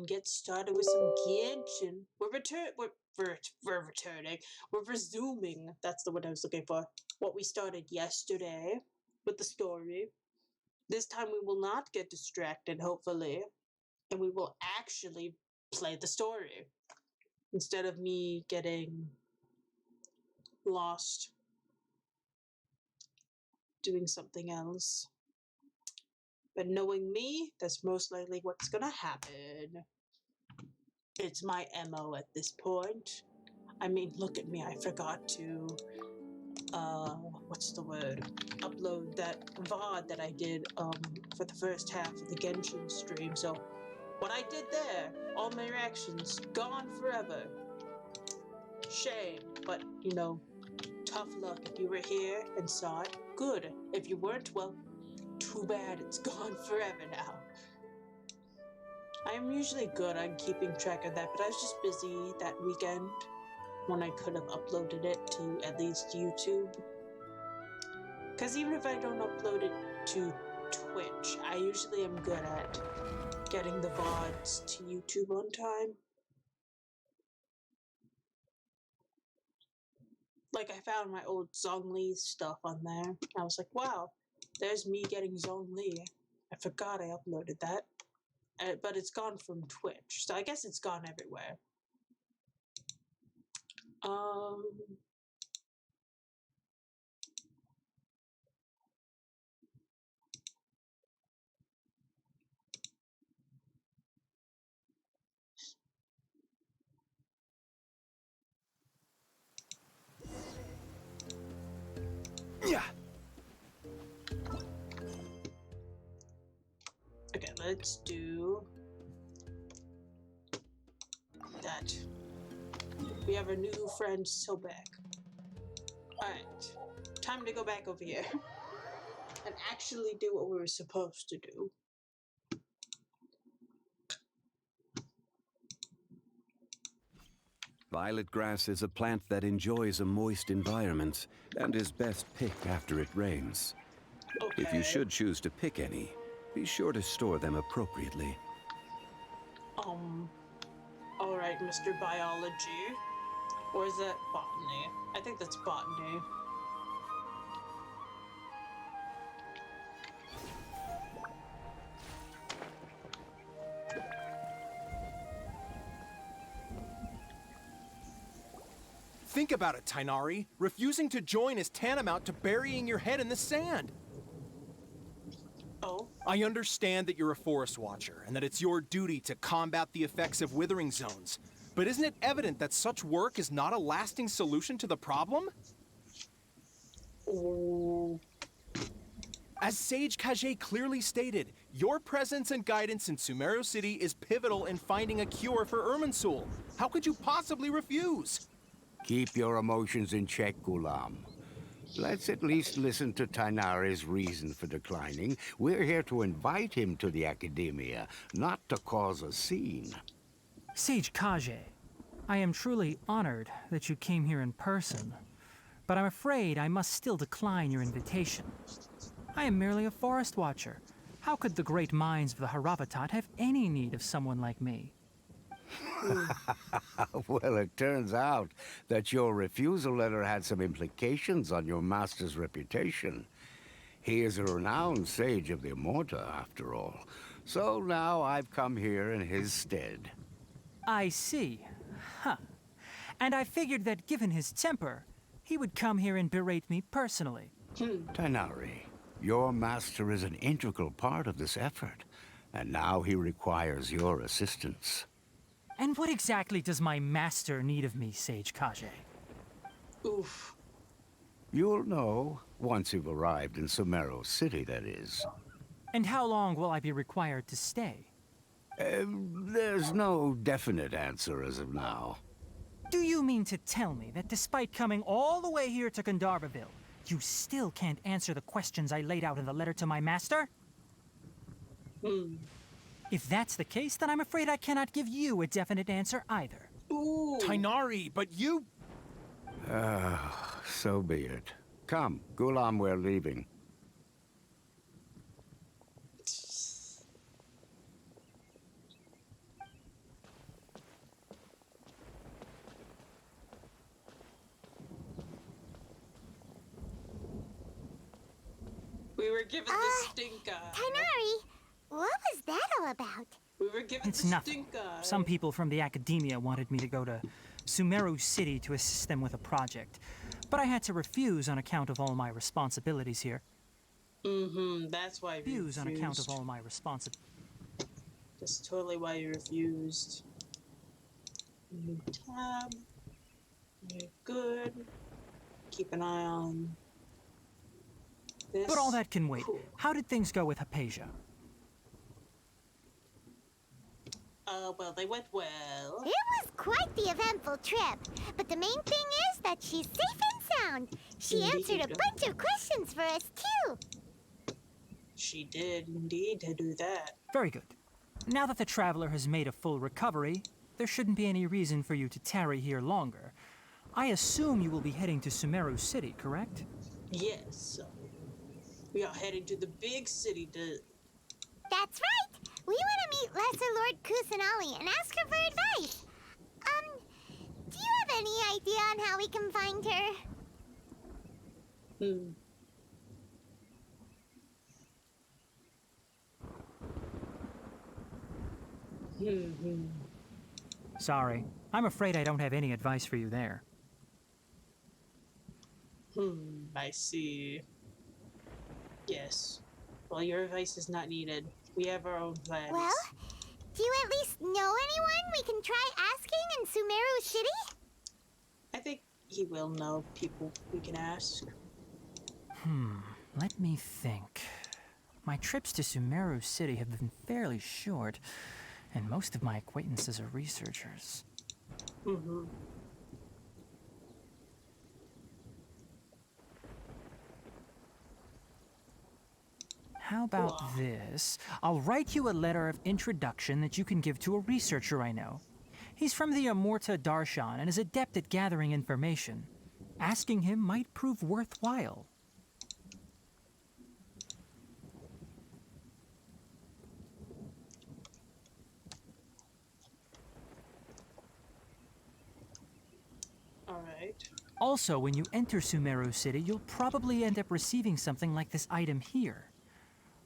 and get started with some Genshin. We're returning. We're resuming. That's the word I was looking for. What we started yesterday with the story. This time we will not get distracted, hopefully, and we will actually play the story instead of me getting lost doing something else. But knowing me, that's most likely what's gonna happen. It's my MO at this point. I mean, look at me, I forgot to, what's the word? Upload that VOD that I did, for the first half of the Genshin stream, so what I did there, all my reactions, gone forever. Shame, but, you know, tough luck. If you were here and saw it, good. If you weren't, well, too bad, it's gone forever now. I'm usually good on keeping track of that, but I was just busy that weekend when I could have uploaded it to at least YouTube. Because even if I don't upload it to Twitch, I usually am good at getting the VODs to YouTube on time. Like, I found my old Zhongli stuff on there. I was like, wow, there's me getting Zhongli. I forgot I uploaded that. But it's gone from Twitch, so I guess it's gone everywhere. Yeah. Okay, let's do that. We have a new friend, Sobek. Alright, time to go back over here and actually do what we were supposed to do. Violet grass is a plant that enjoys a moist environment and is best picked after it rains. Okay. If you should choose to pick any, be sure to store them appropriately. Alright, Mr. Biology. Or is that botany? I think that's botany. Think about it, Tainari. Refusing to join is tantamount to burying your head in the sand. Oh? I understand that you're a forest watcher and that it's your duty to combat the effects of withering zones. But isn't it evident that such work is not a lasting solution to the problem? Oh. As Sage Kage clearly stated, your presence and guidance in Sumeru City is pivotal in finding a cure for Irminsul. How could you possibly refuse? Keep your emotions in check, Ghulam. Let's at least listen to Tainari's reason for declining. We're here to invite him to the Academia, not to cause a scene. Sage Kage, I am truly honored that you came here in person, but I'm afraid I must still decline your invitation. I am merely a forest watcher. How could the great minds of the Haravatat have any need of someone like me? Well, it turns out that your refusal letter had some implications on your master's reputation. He is a renowned sage of the Immorta, after all. So now I've come here in his stead. I see. Huh. And I figured that given his temper, he would come here and berate me personally. Tainari, your master is an integral part of this effort, and now he requires your assistance. And what exactly does my master need of me, Sage Kage? Oof. You'll know once you've arrived in Sumeru City, that is. And how long will I be required to stay? There's no definite answer as of now. Do you mean to tell me that despite coming all the way here to Gandharvaville, you still can't answer the questions I laid out in the letter to my master? If that's the case, then I'm afraid I cannot give you a definite answer either. Ooh. Tainari, but you... So be it. Come, Ghulam, we're leaving. We were given the stink eye. Tainari, what was that all about? We were given It's the nothing. stink eye. Some people from the academia wanted me to go to Sumeru City to assist them with a project, but I had to refuse on account of all my responsibilities here. That's why you Refuse on account of refused. all my responsibilities. That's totally why you refused. New tab. You're good. Keep an eye on this. But all that can wait. Cool. How did things go with Hypatia? Well, they went well. It was quite the eventful trip, but the main thing is that she's safe and sound. She answered a Indeed. bunch of questions for us, too. She did indeed to do that. Very good. Now that the traveler has made a full recovery, there shouldn't be any reason for you to tarry here longer. I assume you will be heading to Sumeru City, correct? Yes. We are heading to the big city to... That's right. We want to meet Lesser Lord Kusanali and ask her for advice. Do you have any idea on how we can find her? Sorry. I'm afraid I don't have any advice for you there. I see. Yes. Well, your advice is not needed. We have our own plans. Well, do you at least know anyone we can try asking in Sumeru City? I think he will know people we can ask. Let me think. My trips to Sumeru City have been fairly short, and most of my acquaintances are researchers. How about this? I'll write you a letter of introduction that you can give to a researcher I know. He's from the Amorta Darshan and is adept at gathering information. Asking him might prove worthwhile. Alright. Also, when you enter Sumeru City, you'll probably end up receiving something like this item here.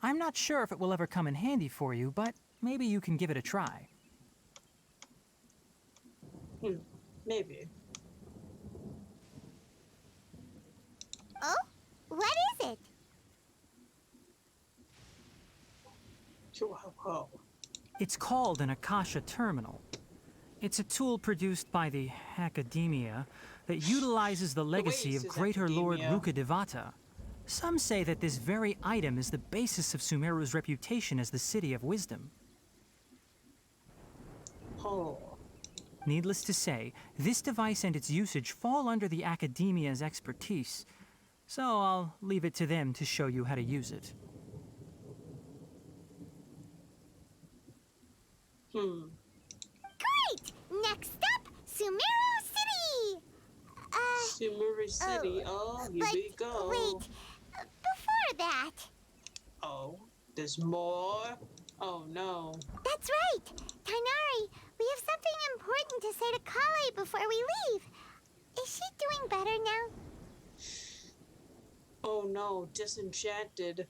I'm not sure if it will ever come in handy for you, but maybe you can give it a try. Maybe. Oh? What is it? Whoa. It's called an Akasha Terminal. It's a tool produced by the Academia that utilizes the legacy of Oasis Greater Lord Academia. Rukkhadevata. Some say that this very item is the basis of Sumeru's reputation as the City of Wisdom. Oh. Needless to say, this device and its usage fall under the Academia's expertise, so I'll leave it to them to show you how to use it. Great! Next up, Sumeru City! Samuru City. Oh, here we go. Wait, before that. Oh, there's more? Oh no. That's right! Tainari, we have something important to say to Kale before we leave. Is she doing better now? Oh no, Disenchanted.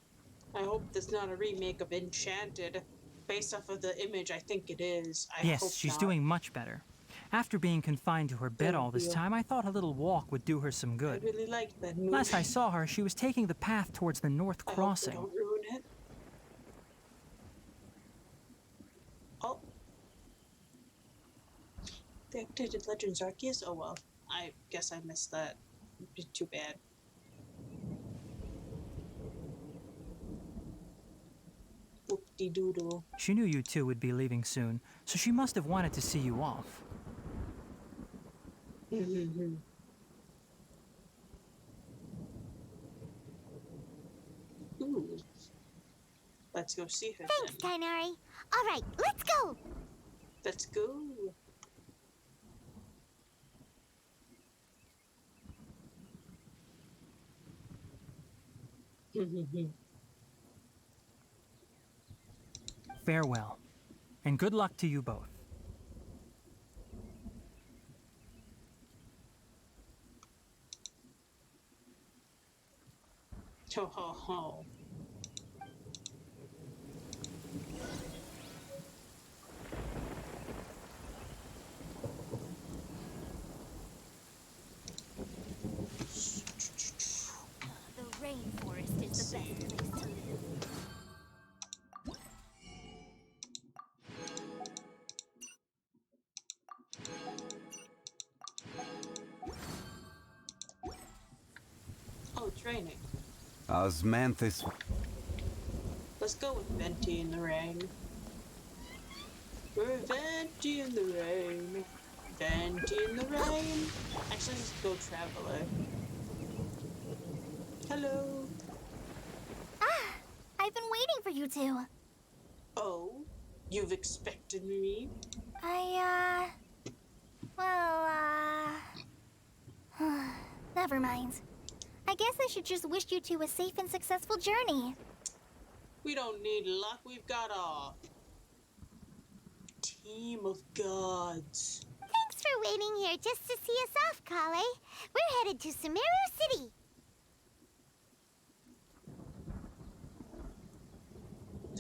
I hope that's not a remake of Enchanted. Based off of the image, I think it is. I hope Yes, she's not. doing much better. After being confined to her bed all this deal. time, I thought a little walk would do her some I good. really liked that movie. Last I saw her, she was taking the path towards the North I hope they Crossing. don't ruin it. Oh. The updated Legends Arceus? Oh well. I guess I missed that. Too bad. Whoop-de-doodle. She knew you two would be leaving soon, so she must have wanted to see you off. Ooh. Let's go see her Thanks, then. Tainari. All right, let's go! Let's go. Farewell, and good luck to you both. Ho ho ho. raining. Osmanthus. Let's go with Venti in the rain. We're Venti in the rain. Venti in the rain. Actually, let's go Traveler. Hello. Ah, I've been waiting for you two. Oh, you've expected me? Never mind. I guess I should just wish you two a safe and successful journey. We don't need luck. We've got a team of gods. Thanks for waiting here just to see us off, Kale. We're headed to Samuru City.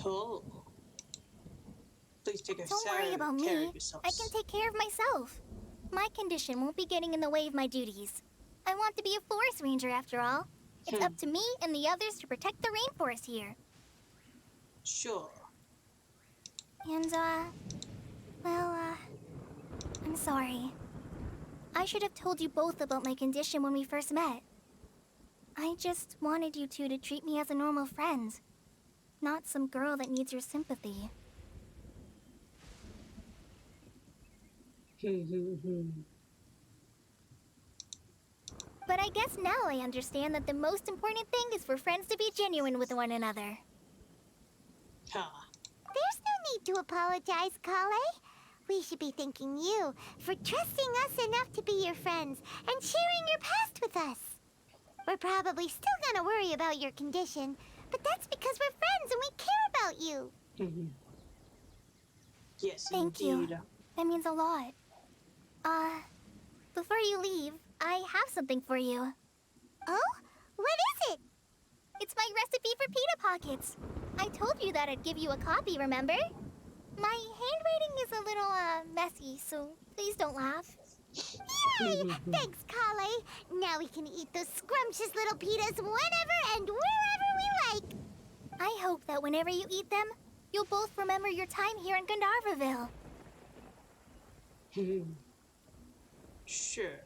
Oh. Please take Don't worry about me. care of yourselves. I can take care of myself. My condition won't be getting in the way of my duties. I want to be a forest ranger after all. It's up to me and the others to protect the rainforest here. Sure. And, I'm sorry. I should have told you both about my condition when we first met. I just wanted you two to treat me as a normal friend, not some girl that needs your sympathy. But I guess now I understand that the most important thing is for friends to be genuine with one another. Huh. There's no need to apologize, Kale. We should be thanking you for trusting us enough to be your friends and sharing your past with us. We're probably still gonna worry about your condition, but that's because we're friends and we care about you. Yes, Thank indeed. you. That means a lot. Before you leave, I have something for you. Oh? What is it? It's my recipe for pita pockets. I told you that I'd give you a copy, remember? My handwriting is a little, messy, so please don't laugh. Yay! Thanks, Kale. Now we can eat those scrumptious little pitas whenever and wherever we like. I hope that whenever you eat them, you'll both remember your time here in Gandharvaville. Sure.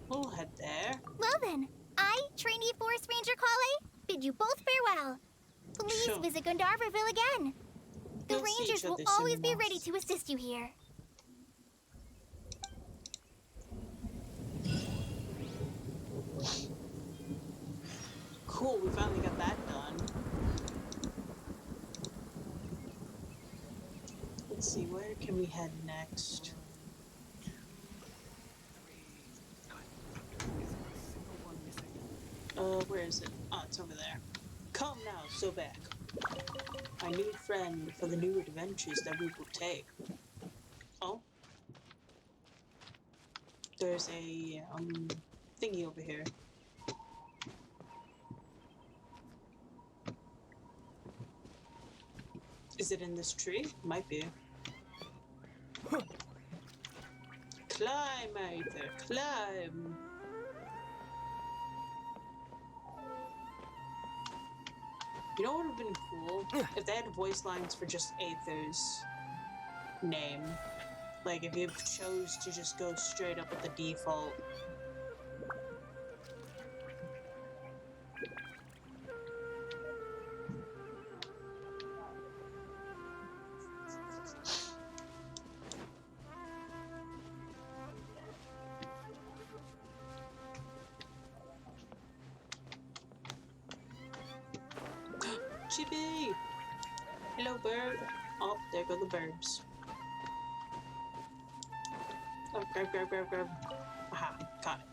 We'll head there. Well then, I, trainee Forest Ranger Kale, bid you both farewell. Please Sure. visit Gandharvaville again. The We'll see Rangers each will other soon always be enough. ready to assist you here. Cool, we finally got that done. Let's see, where can we head next? Where is it? Oh, it's over there. Come now, so back. My new friend for the new adventures that we will take. Oh? There's a, thingy over here. Is it in this tree? Might be. Climb, Aether, climb! You know what would have been cool? If they had voice lines for just Aether's name. Like, if you chose to just go straight up with the default. Chibi! Hello, bird. Oh, there go the birds. Oh, grab. Aha, got it.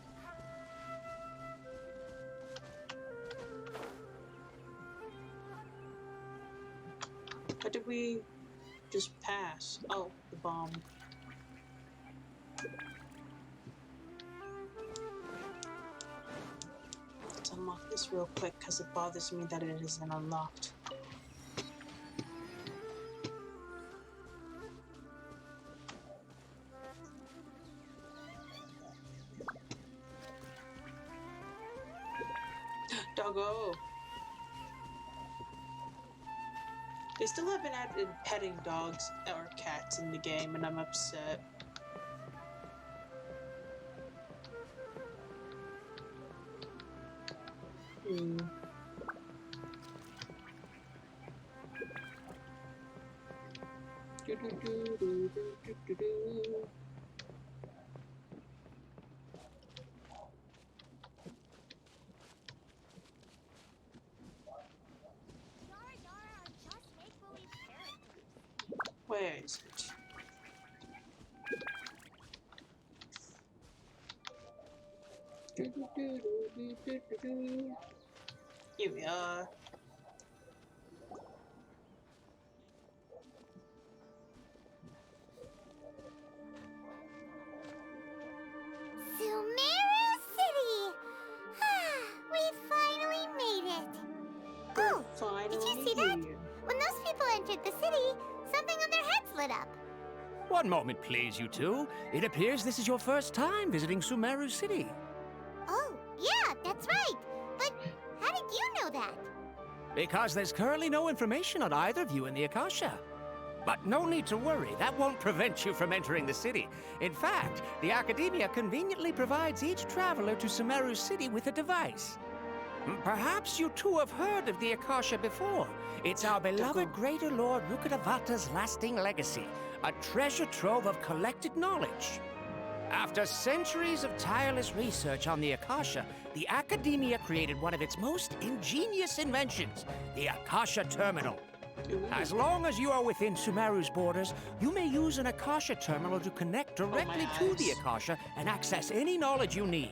How did we just pass? Oh, the bomb. Let's unlock this real quick because it bothers me that it isn't unlocked. Doggo! They still haven't added petting dogs or cats in the game, and I'm upset. Hmm. Do. Where is it? Here we are. Sumeru City! We finally made it! Oh, did you see that? When those people entered the city, something on their heads lit up. One moment, please, you two. It appears this is your first time visiting Sumeru City. Oh, yeah, that's right. But how did you know that? Because there's currently no information on either of you in the Akasha. But no need to worry, that won't prevent you from entering the city. In fact, the Academia conveniently provides each traveler to Sumeru City with a device. Perhaps you two have heard of the Akasha before. It's our beloved Greater Lord Rukkhadevata's lasting legacy, a treasure trove of collected knowledge. After centuries of tireless research on the Akasha, the Academia created one of its most ingenious inventions, the Akasha Terminal. As long as you are within Sumeru's borders, you may use an Akasha Terminal to connect directly to the Akasha and access any knowledge you need.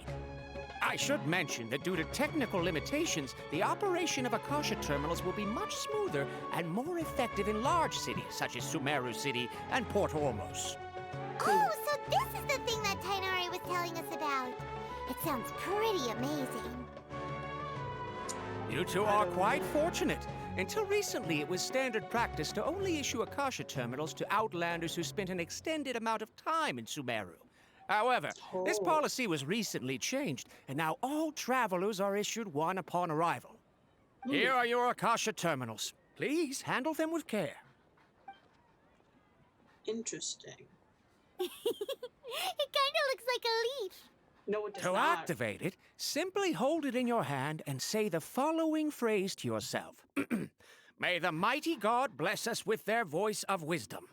I should mention that due to technical limitations, the operation of Akasha terminals will be much smoother and more effective in large cities such as Sumeru City and Port Ormos. Oh, so this is the thing that Tainari was telling us about. It sounds pretty amazing. You two are quite fortunate. Until recently, it was standard practice to only issue Akasha terminals to outlanders who spent an extended amount of time in Sumeru. However, this policy was recently changed, and now all travelers are issued one upon arrival. Here are your Akasha terminals. Please handle them with care. Interesting. It kinda looks like a leaf. No, it does To not. activate it, simply hold it in your hand and say the following phrase to yourself. May the mighty God bless us with their voice of wisdom.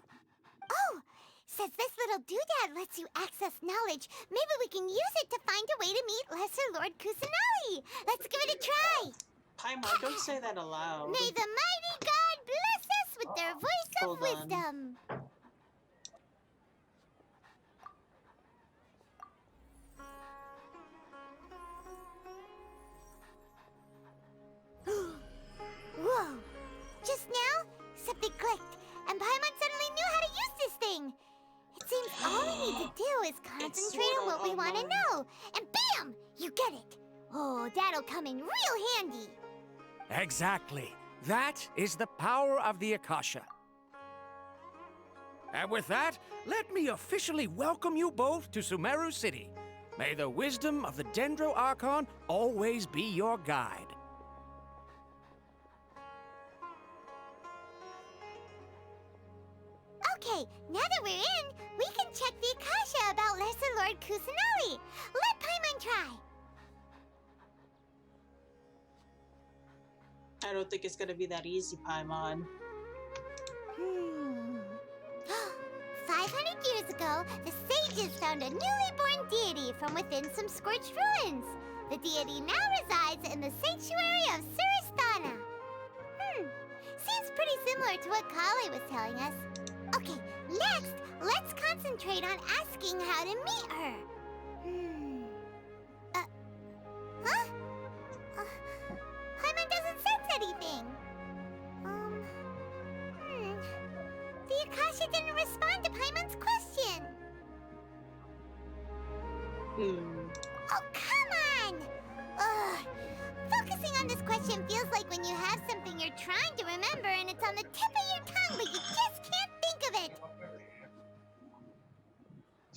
Oh, since this little doodad lets you access knowledge, maybe we can use it to find a way to meet Lesser Lord Kusanali. Let's give it a try. Paimon, don't say that aloud. May the mighty God bless us with their voice of Hold on. wisdom. Whoa! Just now, something clicked, and Paimon suddenly knew how to use this thing. It seems all we need to do is concentrate on what we want to know, and bam! You get it. Oh, that'll come in real handy. Exactly. That is the power of the Akasha. And with that, let me officially welcome you both to Sumeru City. May the wisdom of the Dendro Archon always be your guide. Okay, now that we're in, we can check the Akasha about Lesser Lord Kusanali. Let Paimon try. I don't think it's gonna be that easy, Paimon. 500 years ago, the sages found a newly born deity from within some scorched ruins. The deity now resides in the sanctuary of Suristana. Seems pretty similar to what Kali was telling us. Okay, next, let's concentrate on asking how to meet her. Paimon doesn't sense anything. The Akasha didn't respond to Paimon's question. Oh, come on! Ugh. Focusing on this question feels like when you have something you're trying to remember and it's on the tip of your tongue, but you just can't think of it.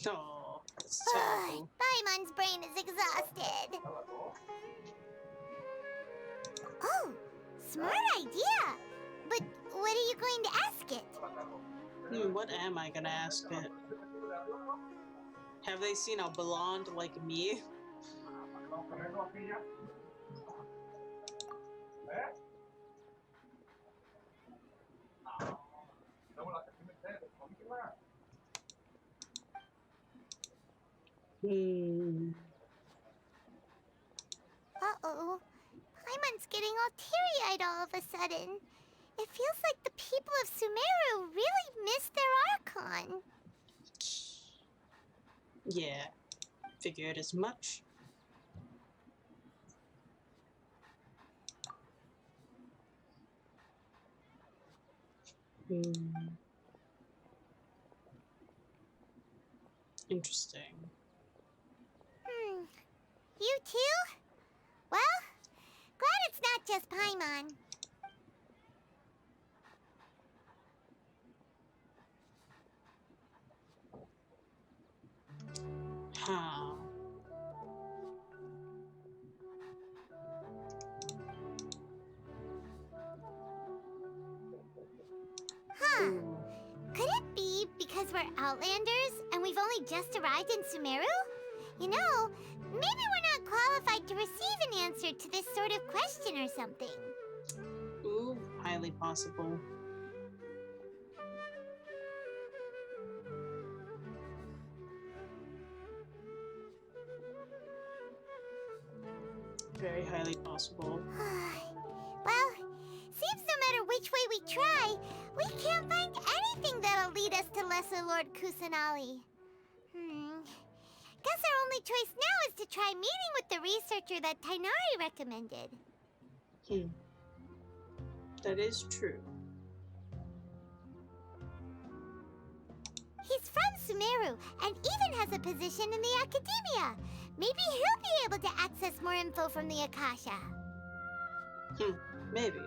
Oh, that's terrible. Paimon's brain is exhausted. Oh, smart idea. But what are you going to ask it? What am I gonna ask it? Have they seen a blonde like me? Hmm. Uh-oh. Paimon's getting all teary-eyed all of a sudden. It feels like the people of Sumeru really missed their Archon. Yeah, figured as much. Hmm. Interesting. You too? Well, glad it's not just Paimon. Huh. Huh. Ooh. Could it be because we're Outlanders and we've only just arrived in Sumeru? You know, maybe we're not qualified to receive an answer to this sort of question or something. Ooh, highly possible. Very highly possible. Well, seems no matter which way we try, we can't find anything that'll lead us to Lesser Lord Kusanali. Guess our only choice now is to try meeting with the researcher that Tainari recommended. That is true. He's from Sumeru and even has a position in the Academia. Maybe he'll be able to access more info from the Akasha. Maybe.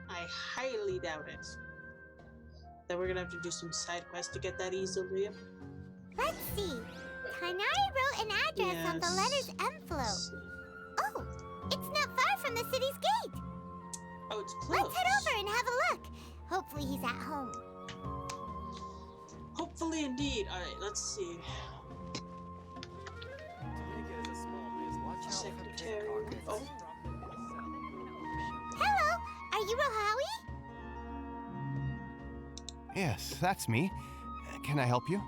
I highly doubt it. Then we're gonna have to do some side quests to get that easily. Let's see. Tainari wrote an address on the letter's envelope. Oh, it's not far from the city's gate. Oh, it's close. Let's head over and have a look. Hopefully he's at home. Hopefully indeed. Alright, let's see. Secretary. Oh. Hello, are you Rohawi? Yes, that's me. Can I help you?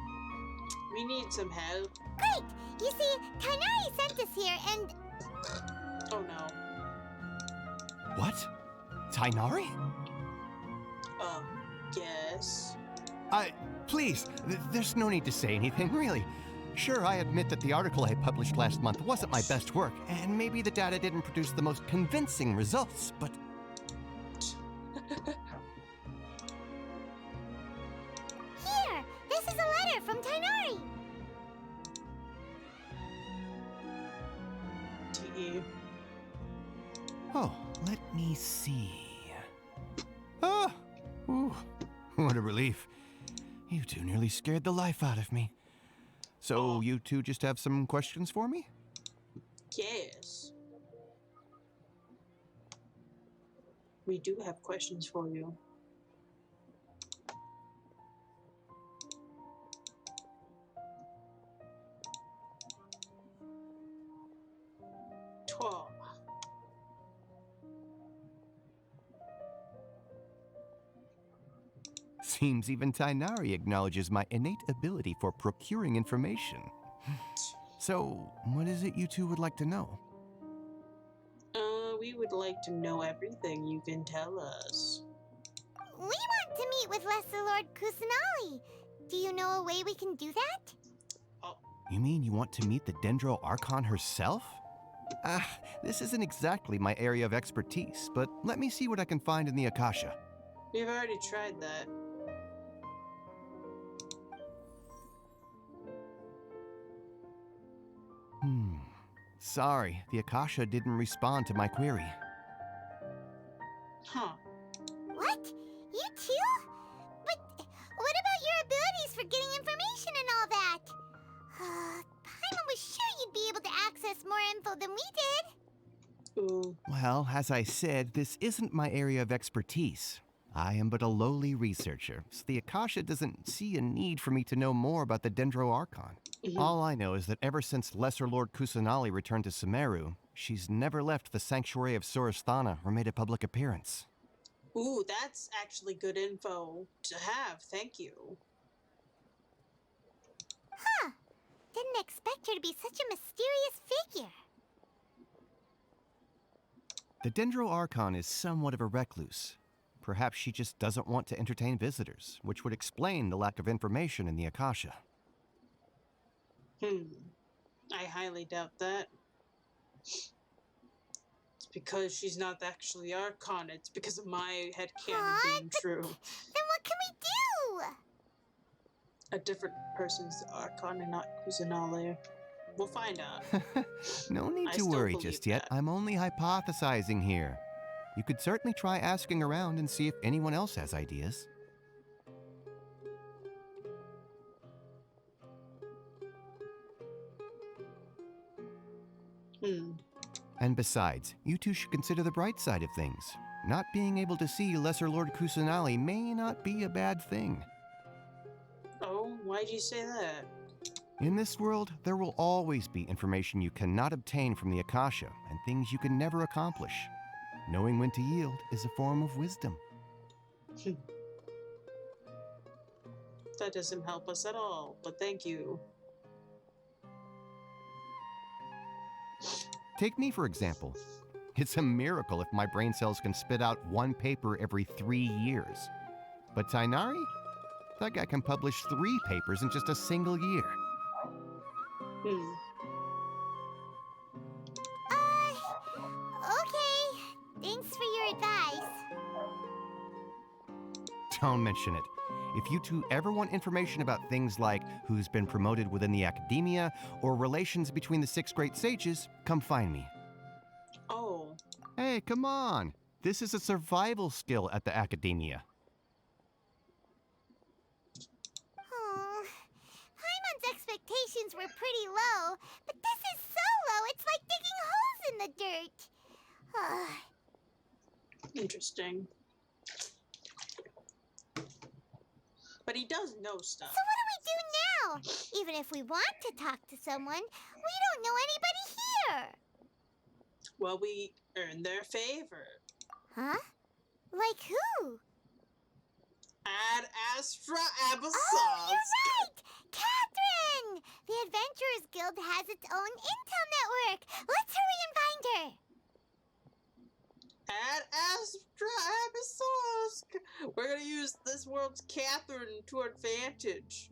We need some help. Great! You see, Tainari sent us here and... Oh no. What? Tainari? Yes. Please, there's no need to say anything, really. Sure, I admit that the article I published last month wasn't my best work, and maybe the data didn't produce the most convincing results, but... Here! This is a letter from Tainari! To you. Oh, let me see. Oh! Ooh, what a relief. You two nearly scared the life out of me. So, you two just have some questions for me? Yes. We do have questions for you. Toi. Seems even Tainari acknowledges my innate ability for procuring information. So, what is it you two would like to know? We would like to know everything you can tell us. We want to meet with Lesser Lord Kusanali. Do you know a way we can do that? You mean you want to meet the Dendro Archon herself? This isn't exactly my area of expertise, but let me see what I can find in the Akasha. We've already tried that. Sorry, the Akasha didn't respond to my query. Huh. What? You too? But what about your abilities for getting information and all that? Paimon was sure you'd be able to access more info than we did. Ooh. Well, as I said, this isn't my area of expertise. I am but a lowly researcher, so the Akasha doesn't see a need for me to know more about the Dendro Archon. All I know is that ever since Lesser Lord Kusanali returned to Samuru, she's never left the sanctuary of Sorasthana or made a public appearance. Ooh, that's actually good info to have. Thank you. Huh. Didn't expect her to be such a mysterious figure. The Dendro Archon is somewhat of a recluse. Perhaps she just doesn't want to entertain visitors, which would explain the lack of information in the Akasha. I highly doubt that. It's because she's not actually Archon. It's because of my headcanon being true. Then what can we do? A different person's Archon and not Kusanale. We'll find out. No need I to still worry believe just yet. that. I'm only hypothesizing here. You could certainly try asking around and see if anyone else has ideas. And besides, you two should consider the bright side of things. Not being able to see Lesser Lord Kusanali may not be a bad thing. Oh, why'd you say that? In this world, there will always be information you cannot obtain from the Akasha and things you can never accomplish. Knowing when to yield is a form of wisdom. That doesn't help us at all, but thank you. Take me, for example. It's a miracle if my brain cells can spit out one paper every 3 years. But Tainari? That guy can publish 3 papers in just a single year. Okay. Thanks for your advice. Don't mention it. If you two ever want information about things like who's been promoted within the academia or relations between the 6 great sages, come find me. Oh. Hey, come on. This is a survival skill at the academia. Oh, Paimon's expectations were pretty low, but this is so low, it's like digging holes in the dirt. Interesting. But he does know stuff. So what do we do now? Even if we want to talk to someone, we don't know anybody here. Well, we earn their favor. Huh? Like who? Ad Astra Abyssos. Oh, you're right! Catherine! The Adventurers Guild has its own intel network. Let's hurry and find her. Ad Astra Abyssos. We're gonna use this world's Catherine to our advantage.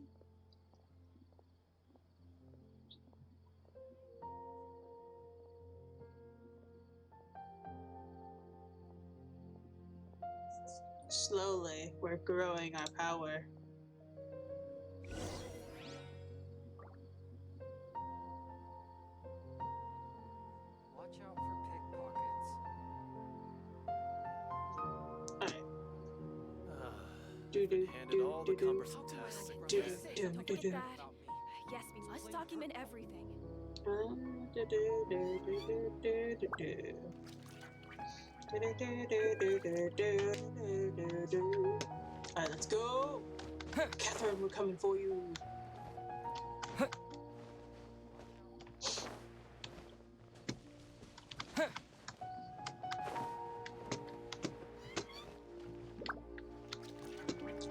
Slowly, we're growing our power. Watch out for pickpockets. Alright. Handed all the cumbersome tasks. Yes, we must document everything. Alright, let's go! Catherine, we're coming for you!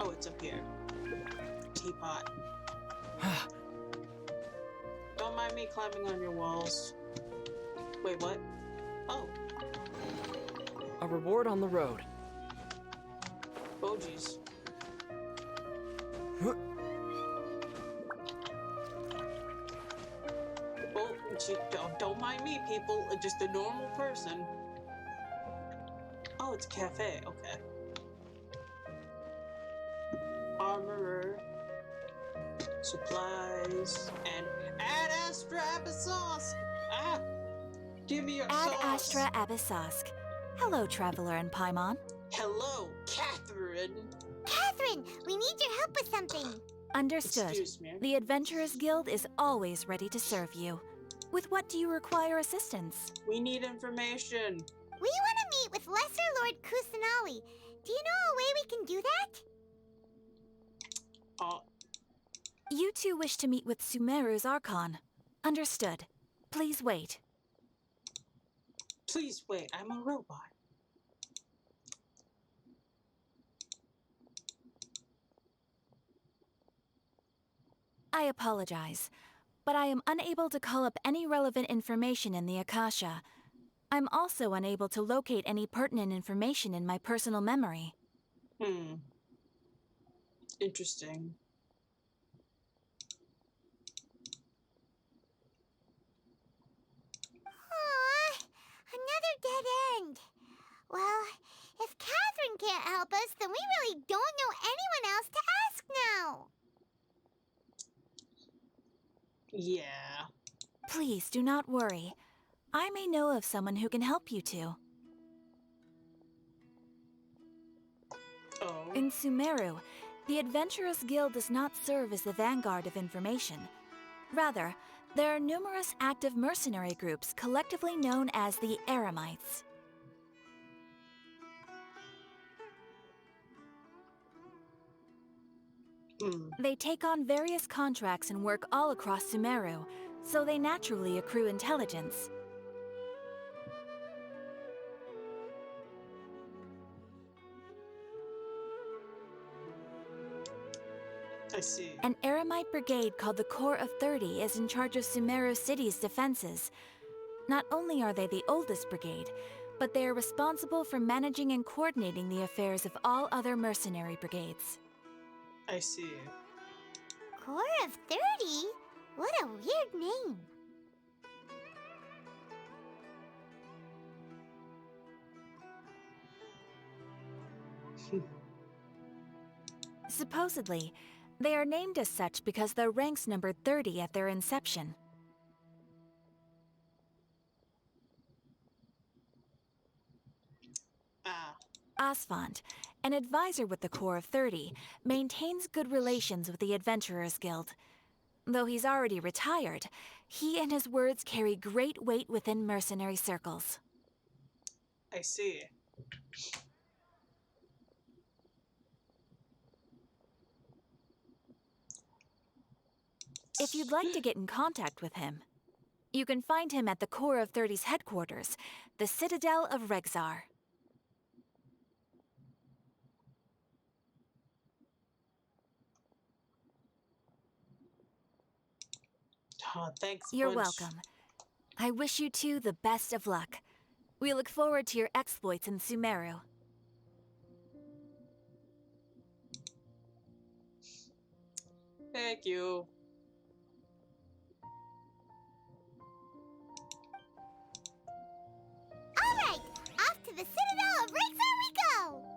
Oh, it's up here. Teapot. Don't mind me climbing on your walls. Wait, what? Oh. A reward on the road. Oh, jeez. Oh, don't mind me, people. Just a normal person. Oh, it's a cafe. Okay. Armorer. Supplies. And Ad Astra Abyssos! Ah! Give me your Ad sauce! Astra Abyssosque. Hello, Traveler and Paimon. Hello, Catherine! Catherine, we need your help with something. Understood. Excuse me. The Adventurers Guild is always ready to serve you. With what do you require assistance? We need information. We want to meet with Lesser Lord Kusanali. Do you know a way we can do that? You two wish to meet with Sumeru's Archon. Understood. Please wait. Please wait, I'm a robot. I apologize, but I am unable to call up any relevant information in the Akasha. I'm also unable to locate any pertinent information in my personal memory. Interesting. Aww, another dead end. Well, if Catherine can't help us, then we really don't know anyone else to ask now. Yeah. Please do not worry. I may know of someone who can help you two. Oh. In Sumeru, the Adventurers Guild does not serve as the vanguard of information. Rather, there are numerous active mercenary groups collectively known as the Eremites. They take on various contracts and work all across Sumeru, so they naturally accrue intelligence. I see. An Eremite brigade called the Corps of 30 is in charge of Sumeru City's defenses. Not only are they the oldest brigade, but they are responsible for managing and coordinating the affairs of all other mercenary brigades. I see. Corps of 30? What a weird name. Supposedly, they are named as such because their ranks numbered 30 at their inception. Asfand, an advisor with the Corps of 30, maintains good relations with the Adventurers Guild. Though he's already retired, he and his words carry great weight within mercenary circles. I see. If you'd like to get in contact with him, you can find him at the Corps of 30's headquarters, the Citadel of Rexar. Oh, thanks. You're bunch. welcome. I wish you two the best of luck. We look forward to your exploits in Sumeru. Thank you. Alright, off to the Citadel of Rexar we go!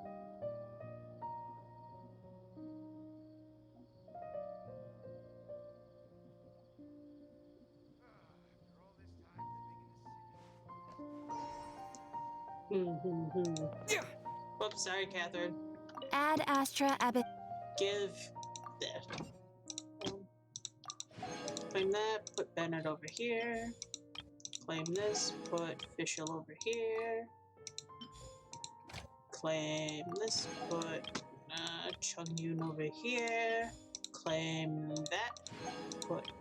Oops, sorry, Catherine. Ad Astra Abbot. Give that. Claim that, put Bennett over here. Claim this, put Fischl over here. Claim this, put Chung-Yoon over here. Claim that, put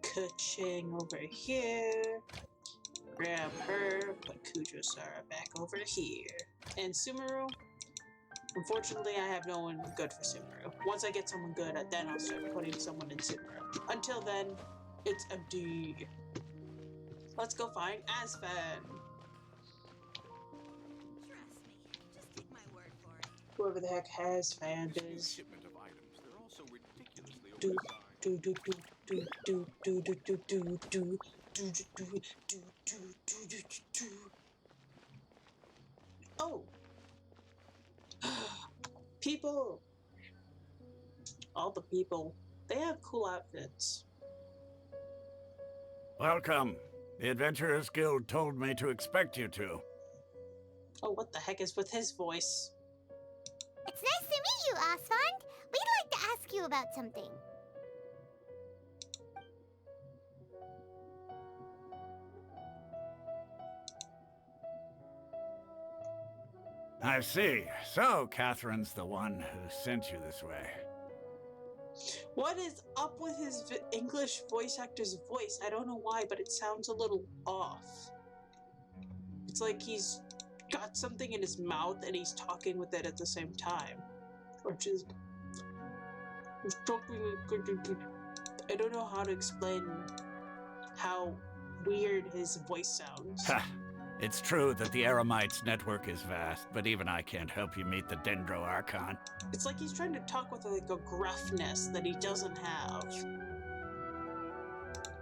Kuching over here. Grab her, put Kujo-Sara back over here. And Sumeru, unfortunately, I have no one good for Sumeru. Once I get someone good, then I'll start putting someone in Sumeru. Until then, it's empty. Let's go find Asfan. Trust me, just take my word for it. Whoever the heck Asfan is. Shipment of items. They're also ridiculously Do oversized. do do do do do do do do do. Do, do, do, do, do, do, do, do. Oh! People! All the people. They have cool outfits. Welcome. The Adventurers Guild told me to expect you two. Oh, what the heck is with his voice? It's nice to meet you, Asfand. We'd like to ask you about something. I see. So, Catherine's the one who sent you this way. What is up with his English voice actor's voice? I don't know why, but it sounds a little off. It's like he's got something in his mouth and he's talking with it at the same time. Or just... He's talking... I don't know how to explain how weird his voice sounds. Ha! It's true that the Eremites' network is vast, but even I can't help you meet the Dendro Archon. It's like he's trying to talk with like a gruffness that he doesn't have.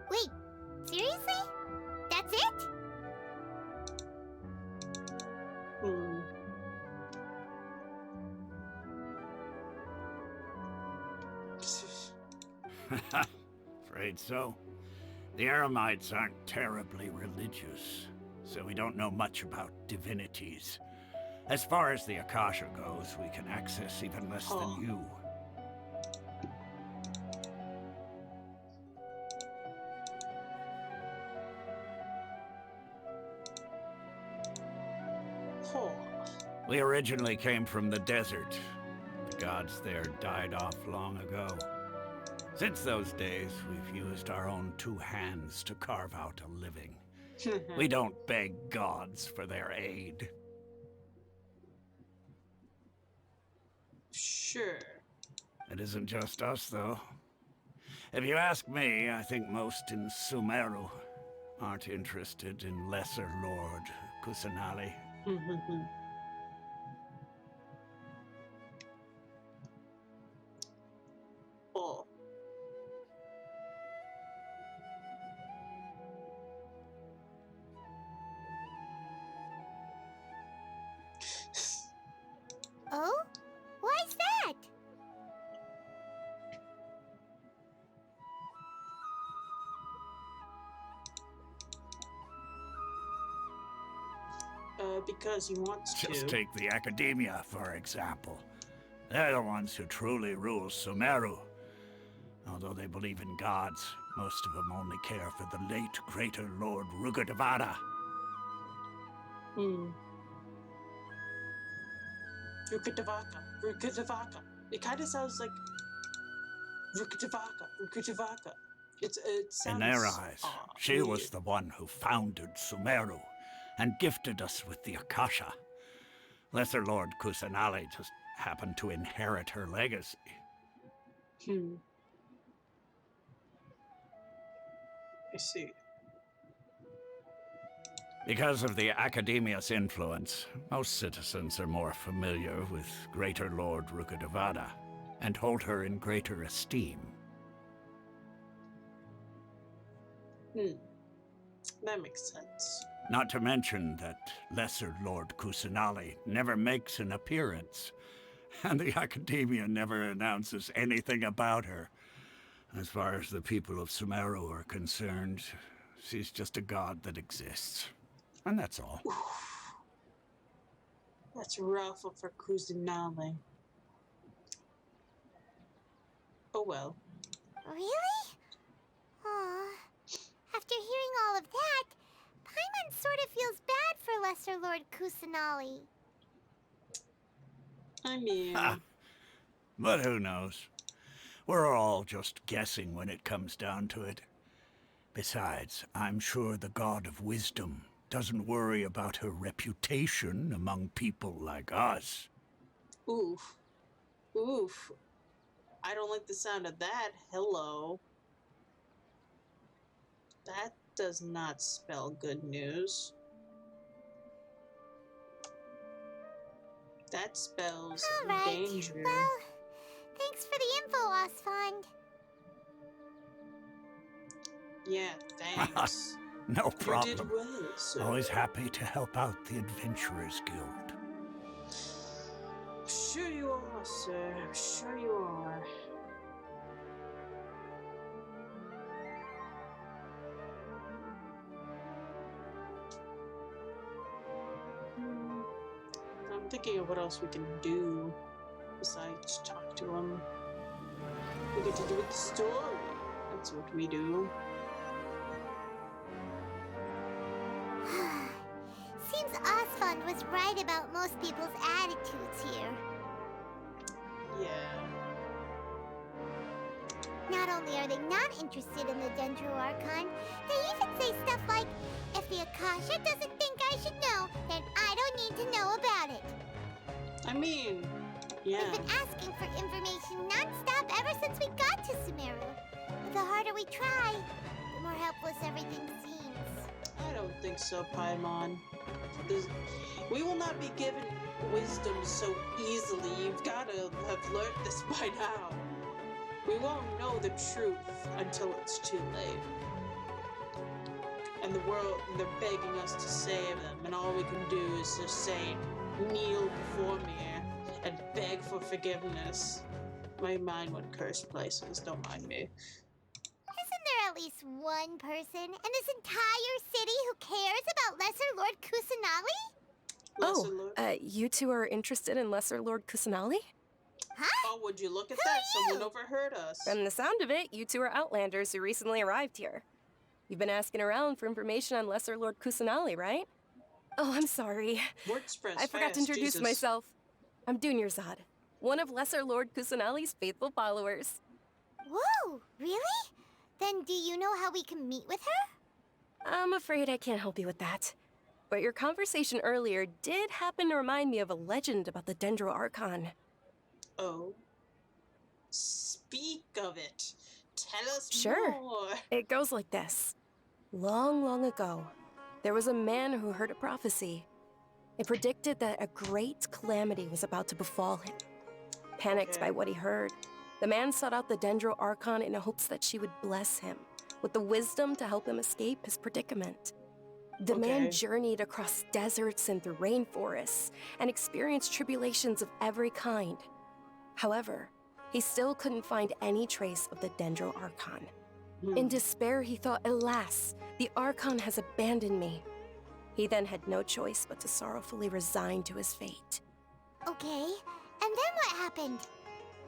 Wait, seriously? That's it? Hmm. Afraid so. The Eremites aren't terribly religious, so we don't know much about divinities. As far as the Akasha goes, we can access even less than you. Oh. We originally came from the desert. The gods there died off long ago. Since those days, we've used our own two hands to carve out a living. We don't beg gods for their aid. Sure. It isn't just us, though. If you ask me, I think most in Sumeru aren't interested in Lesser Lord Kusanali. Oh. Oh? Why's that? Because he wants to. Just take the Academia, for example. They're the ones who truly rule Sumeru. Although they believe in gods, most of them only care for the late Greater Lord Rugadavada. Rukadavaka. It kind of sounds like Rukadavaka. It sounds... In their eyes, she was the one who founded Sumeru and gifted us with the Akasha. Lesser Lord Kusanali just happened to inherit her legacy. I see. Because of the Academia's influence, most citizens are more familiar with Greater Lord Rugadavada and hold her in greater esteem. That makes sense. Not to mention that Lesser Lord Kusanali never makes an appearance, and the Academia never announces anything about her. As far as the people of Sumeru are concerned, she's just a god that exists. And that's all. That's rough for Kusanali. Oh well. Really? Aw. After hearing all of that, Paimon sort of feels bad for Lesser Lord Kusanali. I mean... But who knows? We're all just guessing when it comes down to it. Besides, I'm sure the God of Wisdom doesn't worry about her reputation among people like us. Oof. Oof. I don't like the sound of that. Hello. That does not spell good news. That spells Alright, danger. well, thanks for the info, Osfond. Yeah, thanks. No problem. You did well, sir. Always happy to help out the Adventurers Guild. Sure you are, sir. Sure you are. I'm thinking of what else we can do besides talk to him. We get to do with the story. That's what we do. Seems Osfond was right about most people's attitudes here. Yeah. Not only are they not interested in the Dendro Archon, they even say stuff like, if the Akasha doesn't think I should know, then I don't need to know about it. I mean, yeah. We've been asking for information non-stop ever since we got to Samuru. But the harder we try, the more helpless everything seems. I don't think so, Paimon. We will not be given wisdom so easily. You've got to have learned this by now. We won't know the truth until it's too late. And the world, they're begging us to save them, and all we can do is just say, kneel before me and beg for forgiveness. My mind went cursed places, don't mind me. Isn't there at least one person in this entire city who cares about Lesser Lord Kusanali? You two are interested in Lesser Lord Kusanali? Huh? Oh, would you look at that? Someone overheard us. From the sound of it, you two are Outlanders who recently arrived here. You've been asking around for information on Lesser Lord Kusanali, right? Oh, I'm sorry. Word spreads I forgot to fast, introduce Jesus. myself. I'm Dunyarzad, one of Lesser Lord Kusanali's faithful followers. Whoa, really? Then do you know how we can meet with her? I'm afraid I can't help you with that. But your conversation earlier did happen to remind me of a legend about the Dendro Archon. Oh. Speak of it. Tell us Sure. more. It goes like this. Long, long ago, there was a man who heard a prophecy. It predicted that a great calamity was about to befall him. Panicked by what he heard, the man sought out the Dendro Archon in hopes that she would bless him with the wisdom to help him escape his predicament. The man journeyed across deserts and through rainforests and experienced tribulations of every kind. However, he still couldn't find any trace of the Dendro Archon. In despair, he thought, alas, the Archon has abandoned me. He then had no choice but to sorrowfully resign to his fate. Okay, and then what happened?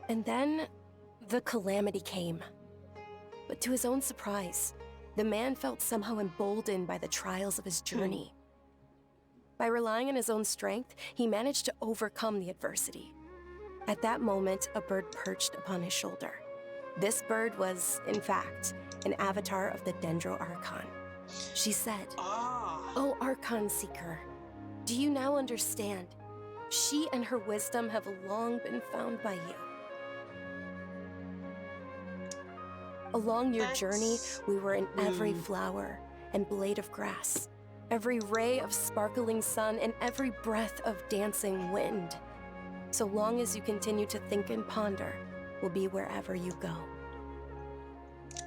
And then, the calamity came. But to his own surprise, the man felt somehow emboldened by the trials of his journey. By relying on his own strength, he managed to overcome the adversity. At that moment, a bird perched upon his shoulder. This bird was, in fact, an avatar of the Dendro Archon. She said, "Oh, Archon Seeker, do you now understand? She and her wisdom have long been found by you. Along your journey, we were in every flower and blade of grass, every ray of sparkling sun, and every breath of dancing wind. So long as you continue to think and ponder, we'll be wherever you go."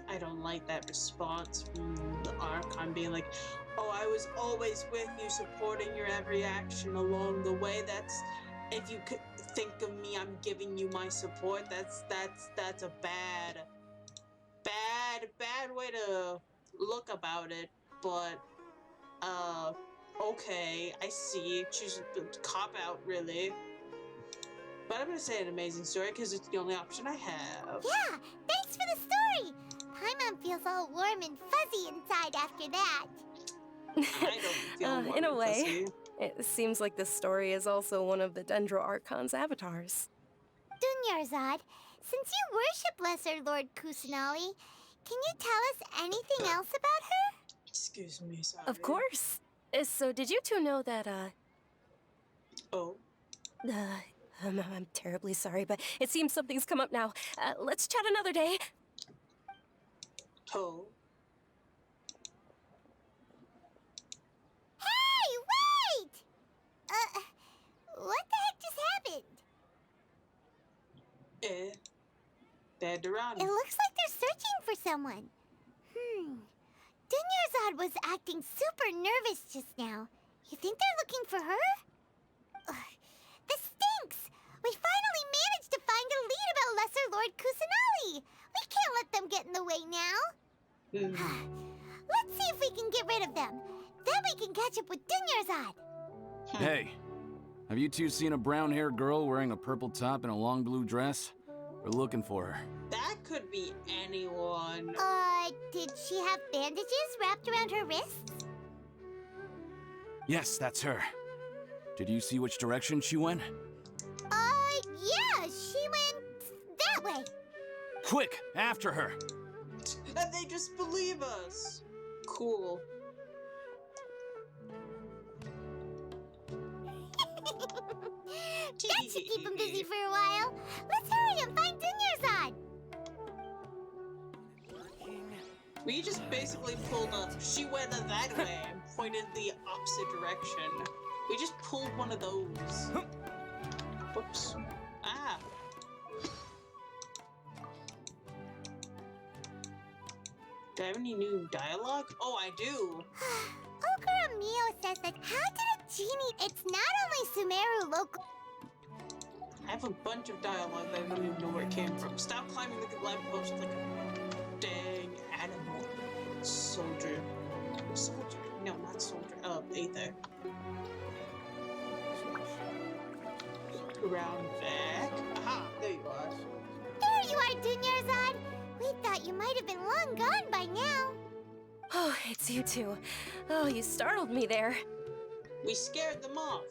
I don't like that response from the Archon being like, oh, I was always with you, supporting your every action along the way. That's, if you could think of me, I'm giving you my support. That's a bad way to look about it. But, okay, I see. She's a cop-out, really. But I'm gonna say an amazing story because it's the only option I have. Yeah, thanks for the story! Paimon feels all warm and fuzzy inside after that. I don't feel warm in a and way, fuzzy. it seems like this story is also one of the Dendro Archon's avatars. Dunyarzad, since you worship Lesser Lord Kusanali, can you tell us anything else about her? Excuse me, sorry. Of course. So did you two know that, Oh. I'm terribly sorry, but it seems something's come up now. Let's chat another day. Oh. Hey, wait! What the heck just happened? They had to run. It looks like they're searching for someone. Dunyarzad was acting super nervous just now. You think they're looking for her? This stinks! We finally managed to find a lead about Lesser Lord Kusanali! We can't let them get in the way now. Let's see if we can get rid of them. Then we can catch up with Dunyarzad. Hey, have you two seen a brown-haired girl wearing a purple top and a long blue dress? We're looking for her. That could be anyone. Did she have bandages wrapped around her wrists? Yes, that's her. Did you see which direction she went? Yeah, she went that way. Quick, after her. And they just believe us. Cool. That should keep him busy for a while. Let's hurry and find Dunyarzad. We just basically pulled a she went that way and pointed the opposite direction. We just pulled one of those. Whoops. Ah. Do I have any new dialogue? Oh, I do. Okura Mio says that how did a genie... It's not only Sumeru local... I have a bunch of dialogue that I don't even know where it came from. Stop climbing the lamppost like a dang animal. Soldier. Soldier. No, not soldier. Aether. Around back. Aha, there you are. There you are, Dunyarzad. We thought you might have been long gone by now. Oh, it's you two. Oh, you startled me there. We scared them off.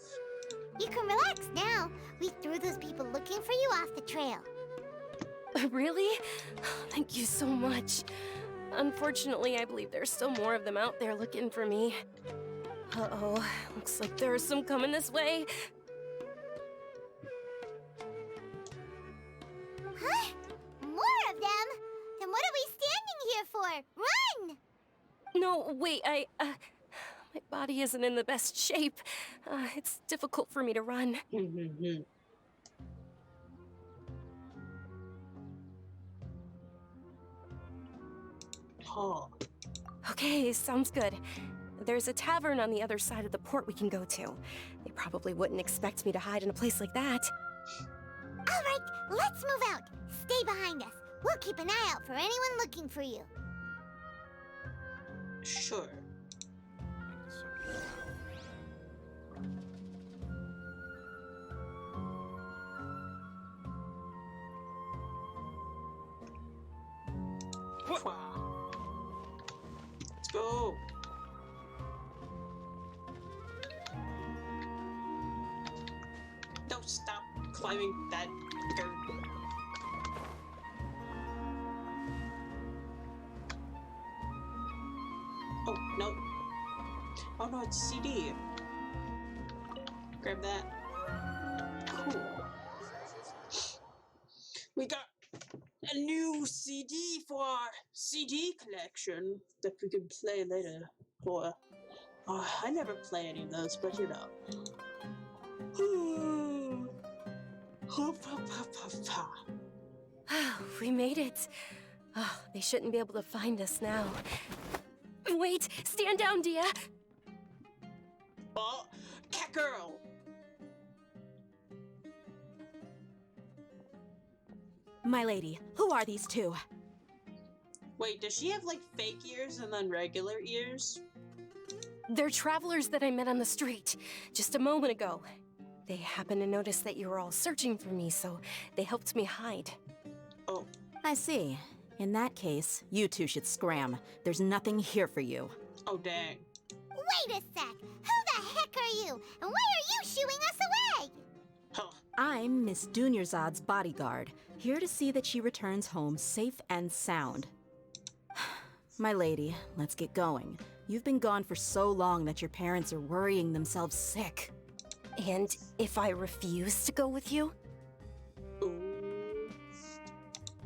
You can relax now. We threw those people looking for you off the trail. Really? Thank you so much. Unfortunately, I believe there's still more of them out there looking for me. Uh-oh, looks like there are some coming this way. Huh? More of them? Then what are we standing here for? Run! No, wait, my body isn't in the best shape. It's difficult for me to run. Oh. Okay, sounds good. There's a tavern on the other side of the port we can go to. They probably wouldn't expect me to hide in a place like that. All right, let's move out. Stay behind us. We'll keep an eye out for anyone looking for you. Sure. Wow. Let's go. Don't stop climbing that dirt. Oh, no. Oh, no, it's CD. Grab that. Cool. We got a new CD for our CD collection that we can play later. Or, I never play any of those, but you know. We made it. Oh, they shouldn't be able to find us now. Wait, stand down, Dia. Oh, cat girl. My lady, who are these two? Wait, does she have like fake ears and then regular ears? They're travelers that I met on the street just a moment ago. They happened to notice that you were all searching for me, so they helped me hide. Oh. I see. In that case, you two should scram. There's nothing here for you. Oh, dang. Wait a sec. Who the heck are you? And why are you shooing us away? Huh. I'm Miss Dunyarzad's bodyguard, here to see that she returns home safe and sound. My lady, let's get going. You've been gone for so long that your parents are worrying themselves sick. And if I refuse to go with you?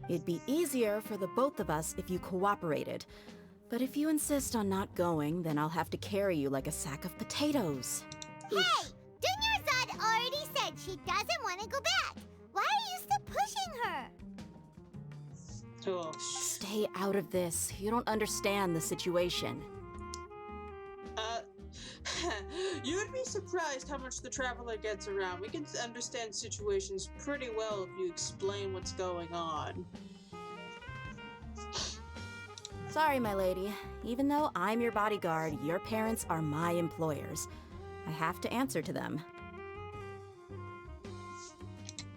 It'd be easier for the both of us if you cooperated. But if you insist on not going, then I'll have to carry you like a sack of potatoes. Hey! Dunyarzad already said she doesn't want to go back. Why are you still pushing her? Oh, Stay out of this. You don't understand the situation. You'd be surprised how much the Traveler gets around. We can understand situations pretty well if you explain what's going on. Sorry, my lady. Even though I'm your bodyguard, your parents are my employers. I have to answer to them.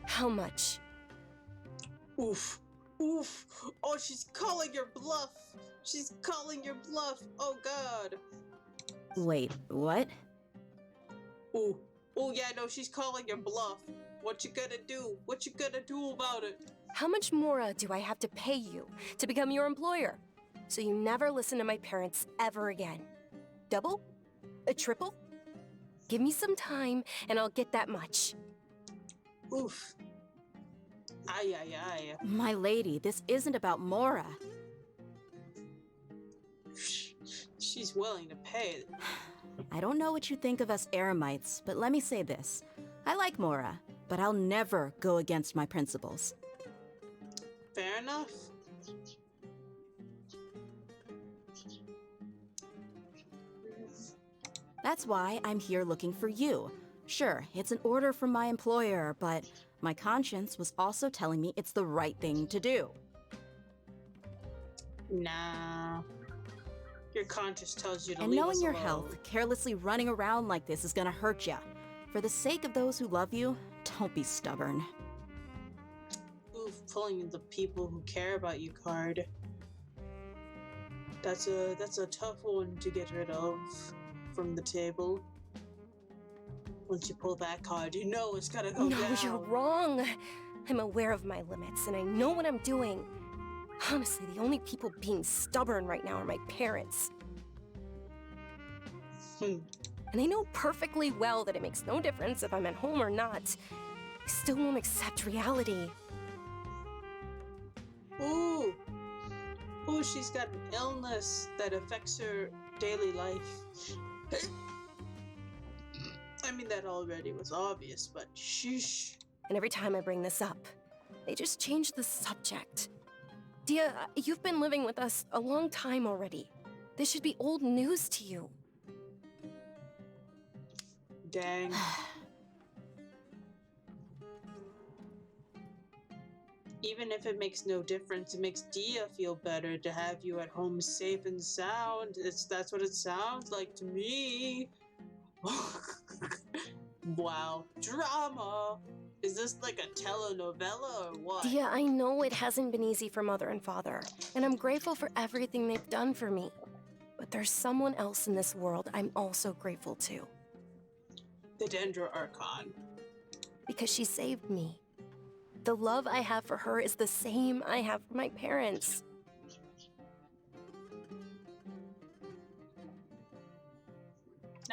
How much? Oof. Oof. Oh, she's calling your bluff. She's calling your bluff. Oh, God. Wait, what? Ooh. Oh, yeah, no, she's calling your bluff. What you gonna do? What you gonna do about it? How much more do I have to pay you to become your employer? So you never listen to my parents ever again. Double? A triple? Give me some time and I'll get that much. Oof. Ay, ay, ay. My lady, this isn't about Mora. She's willing to pay. I don't know what you think of us Eremites, but let me say this. I like Mora, but I'll never go against my principles. Fair enough. That's why I'm here looking for you. Sure, it's an order from my employer, but my conscience was also telling me it's the right thing to do. Nah. Your conscience tells you to And leave knowing us your alone. health, carelessly running around like this is gonna hurt ya. For the sake of those who love you, don't be stubborn. Oof, pulling the people who care about you card. That's a tough one to get rid of from the table. Once you pull that card, you know it's gonna go down. No, you're wrong. I'm aware of my limits and I know what I'm doing. Honestly, the only people being stubborn right now are my parents. And I know perfectly well that it makes no difference if I'm at home or not. I still won't accept reality. Ooh. Ooh, she's got an illness that affects her daily life. I mean, that already was obvious, but sheesh. And every time I bring this up, they just change the subject. Dia, you've been living with us a long time already. This should be old news to you. Dang. Even if it makes no difference, it makes Dia feel better to have you at home safe and sound. That's what it sounds like to me. Wow. Drama! Is this like a telenovela or what? Dia, I know it hasn't been easy for Mother and Father, and I'm grateful for everything they've done for me. But there's someone else in this world I'm also grateful to. The Dendro Archon. Because she saved me. The love I have for her is the same I have for my parents.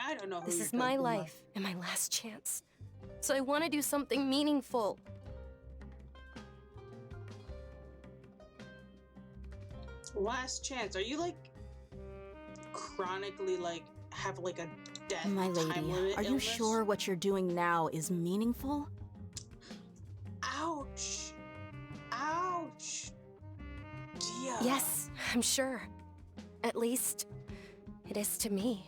I don't know who This you're is my talking about. life and my last chance. So I want to do something meaningful. Last chance. Are you like chronically like have like a death My lady, time limit are you illness? sure what you're doing now is meaningful? Ouch! Ouch! Dia. Yes, I'm sure. At least, it is to me.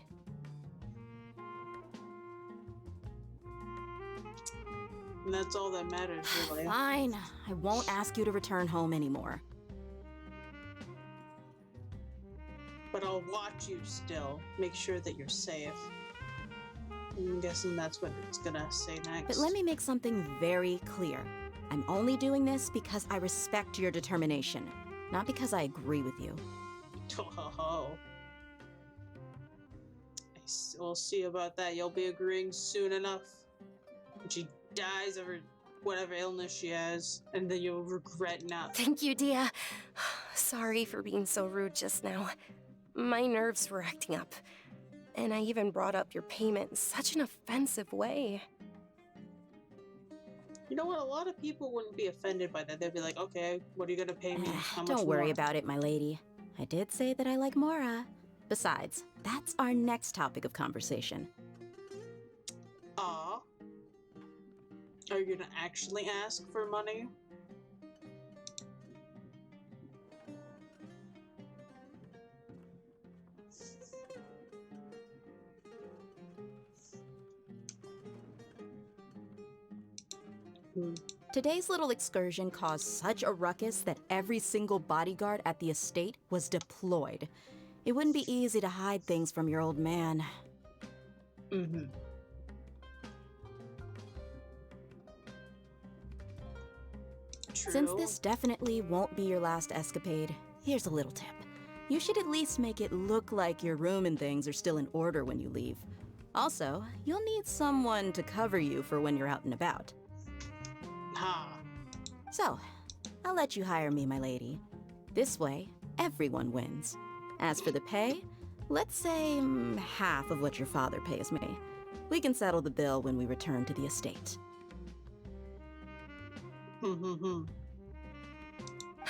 And that's all that matters, really. Fine, I won't ask you to return home anymore. But I'll watch you still. Make sure that you're safe. I'm guessing that's what it's gonna say next. But let me make something very clear. I'm only doing this because I respect your determination, not because I agree with you. Oh. We'll see about that. You'll be agreeing soon enough. When she dies of her whatever illness she has, and then you'll regret not. Thank you, Dia. Sorry for being so rude just now. My nerves were acting up. And I even brought up your payment in such an offensive way. You know what? A lot of people wouldn't be offended by that. They'd be like, okay, what are you gonna pay me? How much Don't worry more? about it, my lady. I did say that I like Mora. Besides, that's our next topic of conversation. Aw. Are you gonna actually ask for money? Today's little excursion caused such a ruckus that every single bodyguard at the estate was deployed. It wouldn't be easy to hide things from your old man. Mm-hmm. Since this definitely won't be your last escapade, here's a little tip. You should at least make it look like your room and things are still in order when you leave. Also, you'll need someone to cover you for when you're out and about. Ha. So, I'll let you hire me, my lady. This way, everyone wins. As for the pay, let's say half of what your father pays me. We can settle the bill when we return to the estate.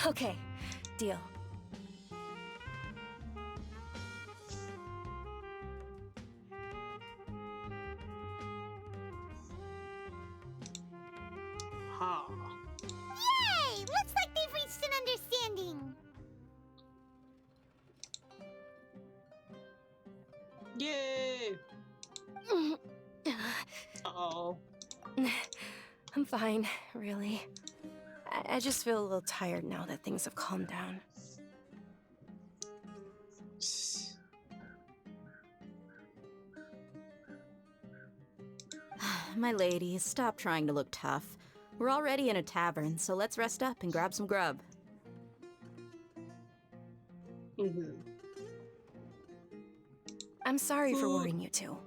Okay, deal. Huh. Yay! Looks like they've reached an understanding. Yay! Uh-oh. I'm fine, really. I just feel a little tired now that things have calmed down. My lady, stop trying to look tough. We're already in a tavern, so let's rest up and grab some grub. I'm sorry for worrying you two.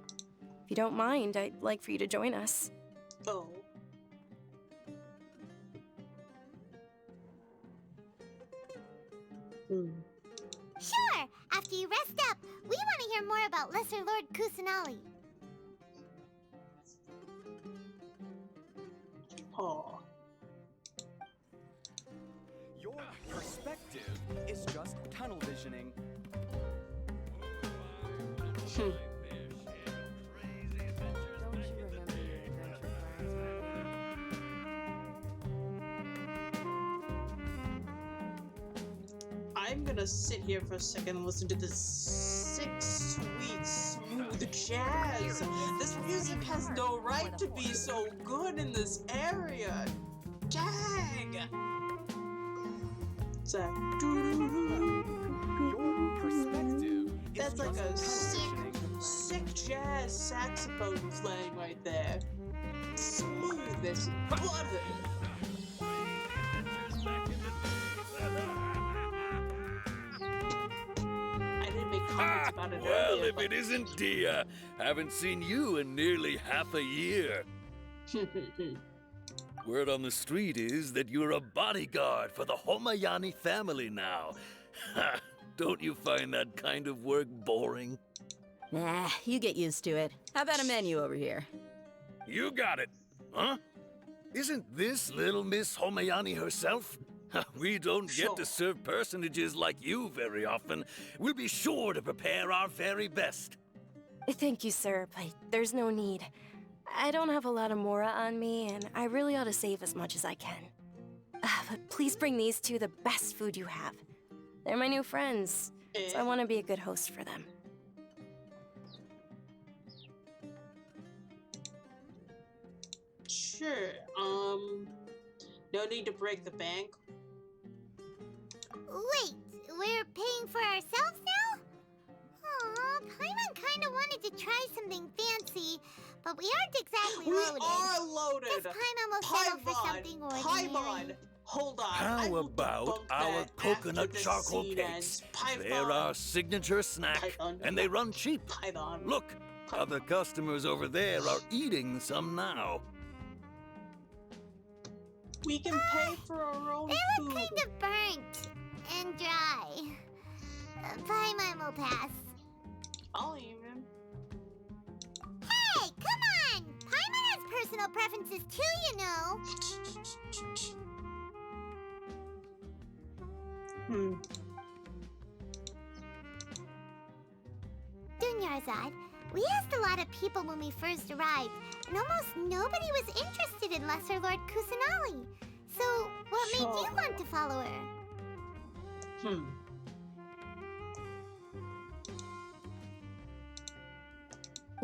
If you don't mind, I'd like for you to join us. Oh. Sure! After you rest up, we want to hear more about Lesser Lord Kusanali. Oh. Your perspective is just tunnel visioning. I'm gonna sit here for a second and listen to this sick, sweet, smooth jazz. This music has no right to be so good in this area. Dang! It's a Your perspective is that's like a just tunnel sick, visioning. sick jazz saxophone playing right there. Smooth as butter. I didn't make comments about it Well, earlier, if it isn't Dia, haven't seen you in nearly half a year. Word on the street is that you're a bodyguard for the Homayani family now. Ha! Don't you find that kind of work boring? Nah, you get used to it. How about a menu over here? You got it. Huh? Isn't this little Miss Homayani herself? We don't get to serve personages like you very often. We'll be sure to prepare our very best. Thank you, sir, but there's no need. I don't have a lot of Mora on me, and I really ought to save as much as I can. But please bring these two the best food you have. They're my new friends, so I want to be a good host for them. Sure. No need to break the bank. Wait, we're paying for ourselves now? Aw, Paimon kinda wanted to try something fancy, but we aren't exactly We loaded. are loaded! Guess Paimon will settle for something ordinary. Paimon! Hold on. I How will about debunk our that coconut after the charcoal scene cakes? ends. They're Python. our signature snack, Python. and they run cheap. Python. Look, other customers over there are eating some now. We can pay for our own They look food. kind of burnt and dry. Paimon will pass. I'll even. Hey, come on! Paimon has personal preferences too, you know. Dunyarzad, we asked a lot of people when we first arrived, and almost nobody was interested in Lesser Lord Kusanali. So, what made you want to follow her?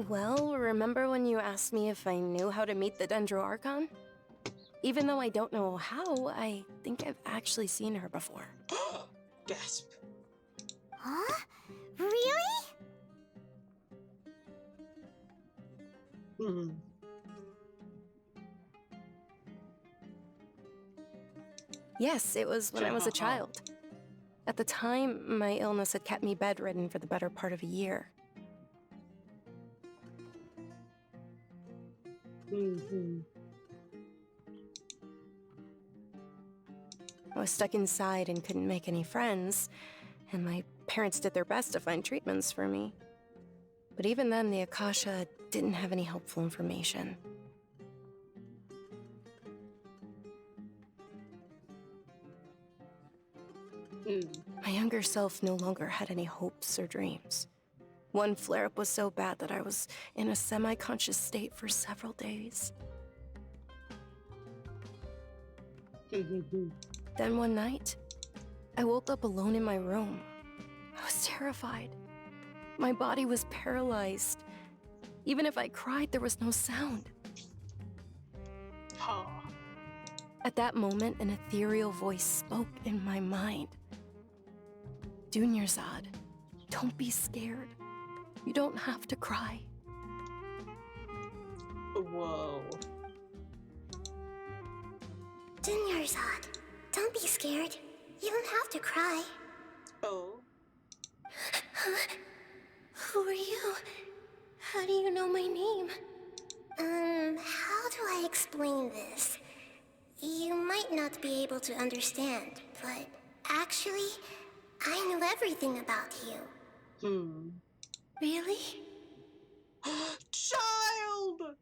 Well, remember when you asked me if I knew how to meet the Dendro Archon? Even though I don't know how, I think I've actually seen her before. Gasp. Huh? Really? Yes, it was when I was a child. At the time, my illness had kept me bedridden for the better part of a year. I was stuck inside and couldn't make any friends, and my parents did their best to find treatments for me. But even then, the Akasha didn't have any helpful information. My younger self no longer had any hopes or dreams. One flare-up was so bad that I was in a semi-conscious state for several days. Then one night, I woke up alone in my room. I was terrified. My body was paralyzed. Even if I cried, there was no sound. At that moment, an ethereal voice spoke in my mind. Dunyarzad, don't be scared. You don't have to cry. Whoa. Dunyarzad, don't be scared. You don't have to cry. Oh. Who are you? How do you know my name? How do I explain this? You might not be able to understand, but actually, I know everything about you. Really? Child!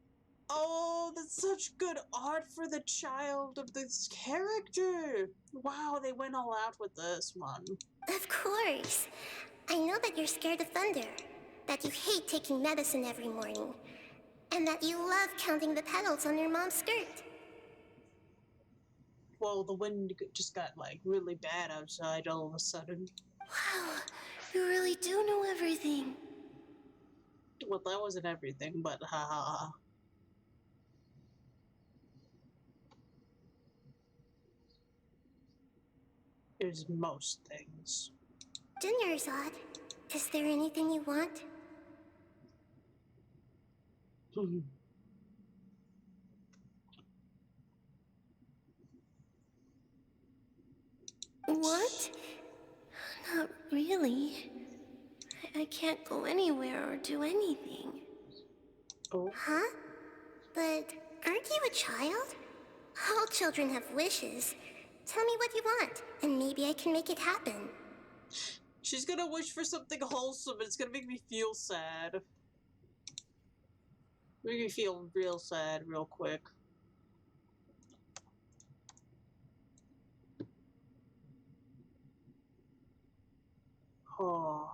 Oh, that's such good art for the child of this character. Wow, they went all out with this one. Of course. I know that you're scared of thunder, that you hate taking medicine every morning, and that you love counting the petals on your mom's skirt. Well, the wind just got, like, really bad outside all of a sudden. Wow, you really do know everything. Well, that wasn't everything, but ha ha ha. It was most things. Dunyarzad, is there anything you want? What? Not really. I can't go anywhere or do anything. Oh. Huh? But aren't you a child? All children have wishes. Tell me what you want, and maybe I can make it happen. She's gonna wish for something wholesome, and it's gonna make me feel sad. Make me feel real sad real quick. Oh.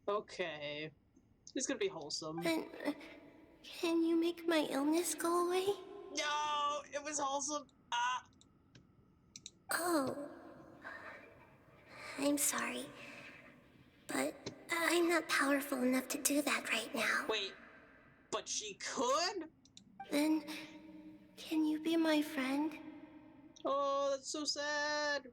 Okay. It's gonna be wholesome. And can you make my illness go away? No! It was wholesome! Ah! Oh. I'm sorry. But I'm not powerful enough to do that right now. Wait, but she could? Then, can you be my friend? Oh, that's so sad.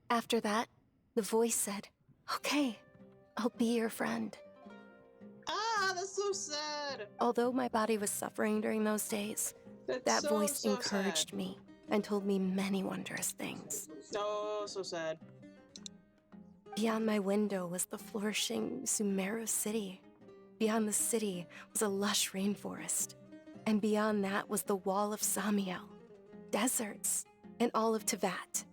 After that, the voice said, "Okay, I'll be your friend." Ah, that's so sad. Although my body was suffering during those days, that voice encouraged me and told me many wondrous things. Oh, so sad. Beyond my window was the flourishing Samuru city. Beyond the city was a lush rainforest. And beyond that was the wall of Samiel, deserts, and all of Teyvat.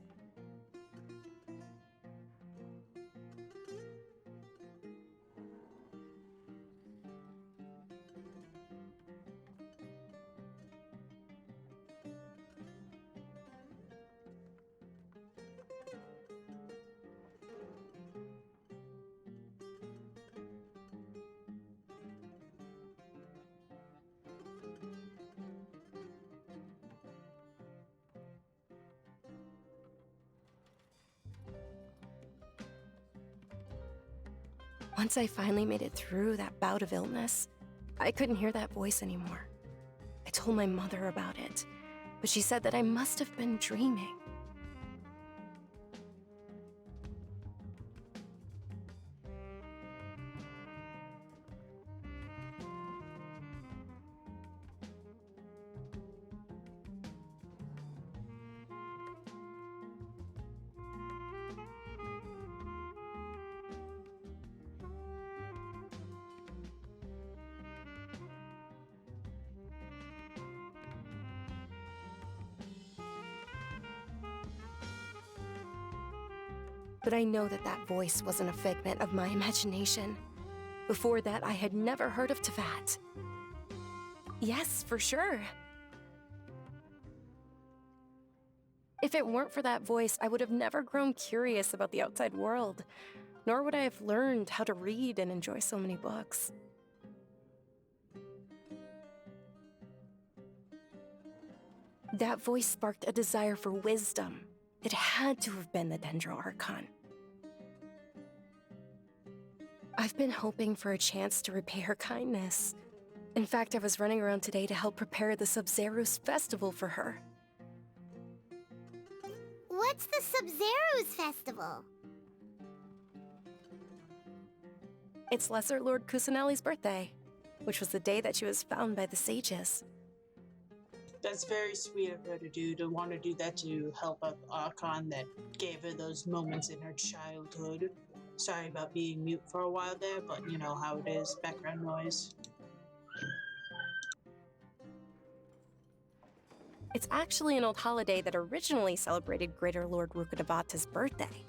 Once I finally made it through that bout of illness, I couldn't hear that voice anymore. I told my mother about it, but she said that I must have been dreaming. But I know that that voice wasn't a figment of my imagination. Before that, I had never heard of Teyvat. Yes, for sure. If it weren't for that voice, I would have never grown curious about the outside world, nor would I have learned how to read and enjoy so many books. That voice sparked a desire for wisdom. It had to have been the Dendro Archon. I've been hoping for a chance to repay her kindness. In fact, I was running around today to help prepare the Sub-Zero's festival for her. What's the Sub-Zero's festival? It's Lesser Lord Kusanali's birthday, which was the day that she was found by the sages. That's very sweet of her to do, to want to do that to help up Archon that gave her those moments in her childhood. Sorry about being mute for a while there, but you know how it is, background noise. It's actually an old holiday that originally celebrated Greater Lord Rukkhadevata's birthday.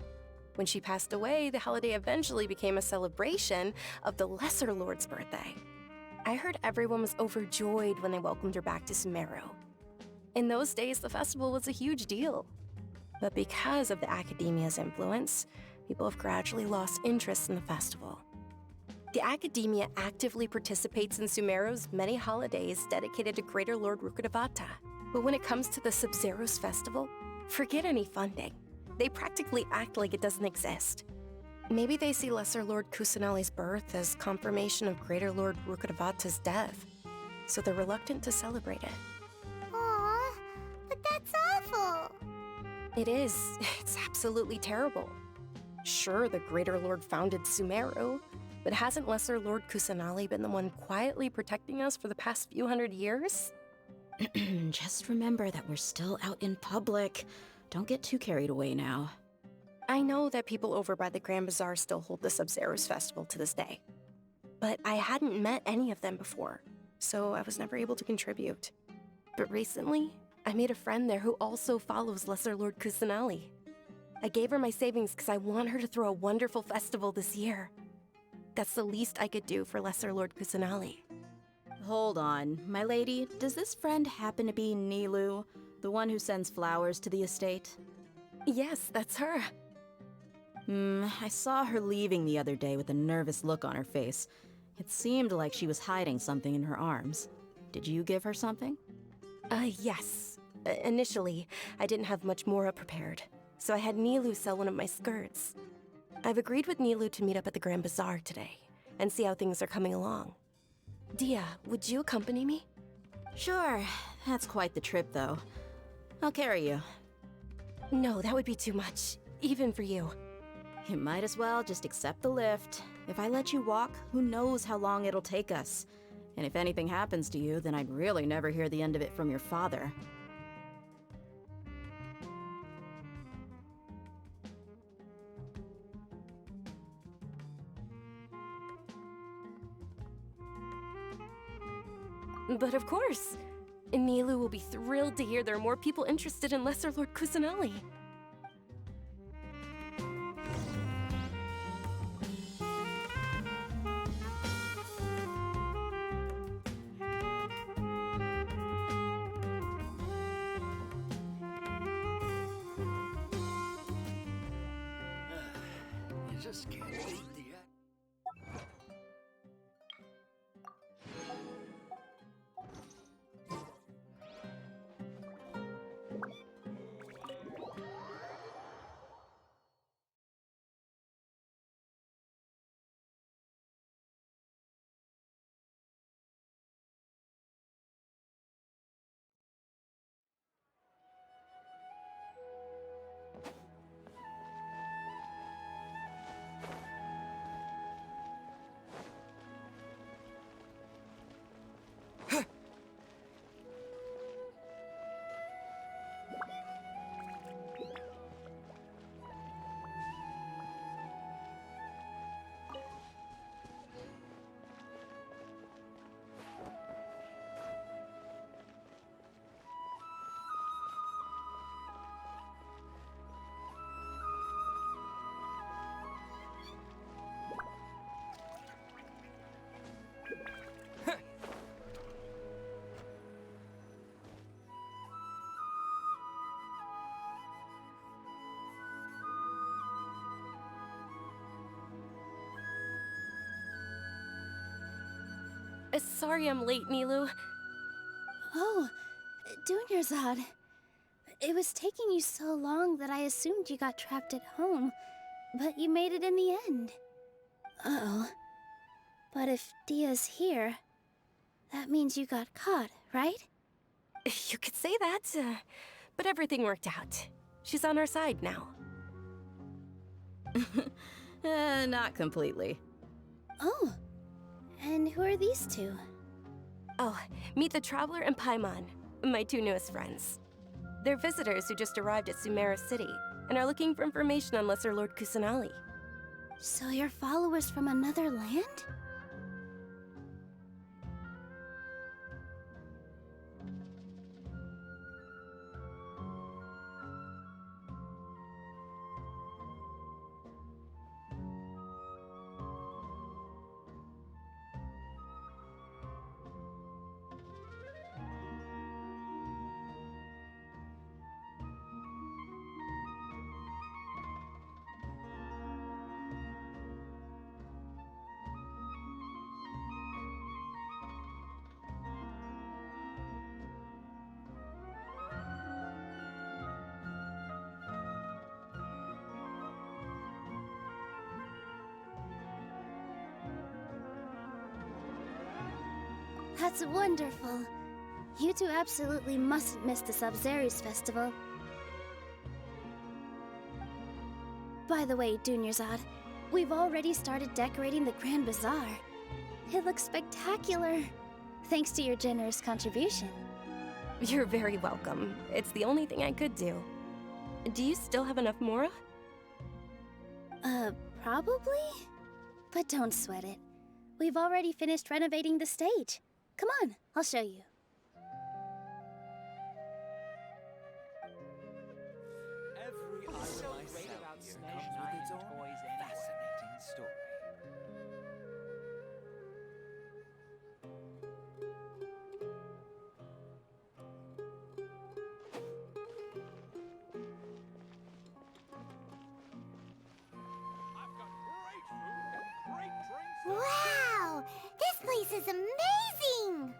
When she passed away, the holiday eventually became a celebration of the Lesser Lord's birthday. I heard everyone was overjoyed when they welcomed her back to Samuru. In those days, the festival was a huge deal. But because of the Academia's influence, people have gradually lost interest in the festival. The Academia actively participates in Sumeru's many holidays dedicated to Greater Lord Rukkhadevata. But when it comes to the Sub-Zero's festival, forget any funding. They practically act like it doesn't exist. Maybe they see Lesser Lord Kusanali's birth as confirmation of Greater Lord Rukkhadevata's death, so they're reluctant to celebrate it. Aww, but that's awful. It is. It's absolutely terrible. Sure, the Greater Lord founded Sumeru, but hasn't Lesser Lord Kusanali been the one quietly protecting us for the past few hundred years? Just remember that we're still out in public. Don't get too carried away now. I know that people over by the Grand Bazaar still hold the Sub-Zero's festival to this day. But I hadn't met any of them before, so I was never able to contribute. But recently, I made a friend there who also follows Lesser Lord Kusanali. I gave her my savings because I want her to throw a wonderful festival this year. That's the least I could do for Lesser Lord Kusanali. Hold on, my lady. Does this friend happen to be Nilou, the one who sends flowers to the estate? Yes, that's her. I saw her leaving the other day with a nervous look on her face. It seemed like she was hiding something in her arms. Did you give her something? Yes. Initially, I didn't have much more prepared, so I had Nilou sell one of my skirts. I've agreed with Nilou to meet up at the Grand Bazaar today, and see how things are coming along. Dia, would you accompany me? Sure. That's quite the trip, though. I'll carry you. No, that would be too much, even for you. You might as well just accept the lift. If I let you walk, who knows how long it'll take us. And if anything happens to you, then I'd really never hear the end of it from your father. But of course! Nilou will be thrilled to hear there are more people interested in Lesser Lord Kusanali. You just can't beat the Sorry I'm late, Nilu. Oh, Dunyarzad. It was taking you so long that I assumed you got trapped at home, but you made it in the end. Uh-oh. But if Dia's here, that means you got caught, right? You could say that, but everything worked out. She's on our side now. Not completely. Oh, and who are these two? Oh, meet the Traveler and Paimon, my two newest friends. They're visitors who just arrived at Sumeru City and are looking for information on Lesser Lord Kusanali. So you're followers from another land? That's wonderful. You two absolutely mustn't miss the Sub-Zerus festival. By the way, Dunyarzad, we've already started decorating the Grand Bazaar. It looks spectacular, thanks to your generous contribution. You're very welcome. It's the only thing I could do. Do you still have enough Mora? Probably? But don't sweat it. We've already finished renovating the stage. Come on, I'll show you. Every island so great about Smash comes with its own fascinating story. Wow! This place is amazing!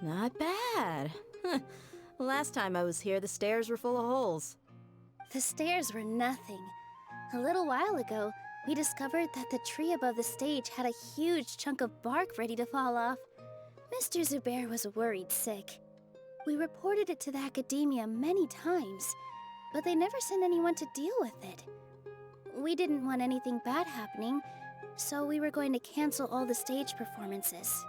Not bad. Last time I was here, the stairs were full of holes. The stairs were nothing. A little while ago, we discovered that the tree above the stage had a huge chunk of bark ready to fall off. Mr. Zubair was worried sick. We reported it to the academia many times, but they never sent anyone to deal with it. We didn't want anything bad happening, so we were going to cancel all the stage performances.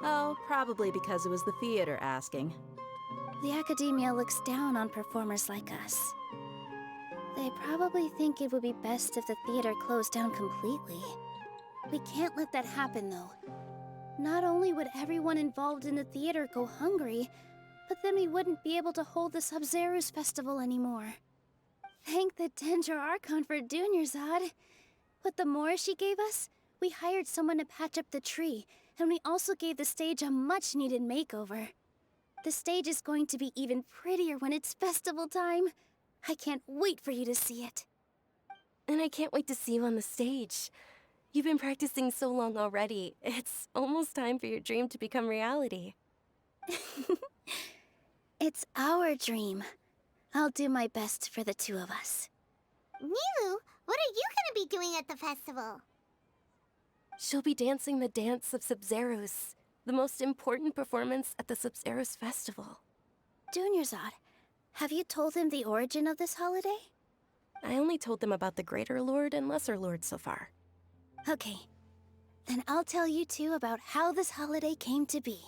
Oh, probably because it was the theater asking. The academia looks down on performers like us. They probably think it would be best if the theater closed down completely. We can't let that happen, though. Not only would everyone involved in the theater go hungry, but then we wouldn't be able to hold the Sub-Zerus festival anymore. Thank the Dendra Archon for Dunyarzad. With the Mora she gave us, we hired someone to patch up the tree, and we also gave the stage a much-needed makeover. The stage is going to be even prettier when it's festival time. I can't wait for you to see it. And I can't wait to see you on the stage. You've been practicing so long already. It's almost time for your dream to become reality. It's our dream. I'll do my best for the two of us. Nilu, what are you gonna be doing at the festival? She'll be dancing the dance of Sub-Zerus, the most important performance at the Sub-Zerus festival. Dunyarzad, have you told him the origin of this holiday? I only told them about the Greater Lord and Lesser Lord so far. Okay, then I'll tell you two about how this holiday came to be.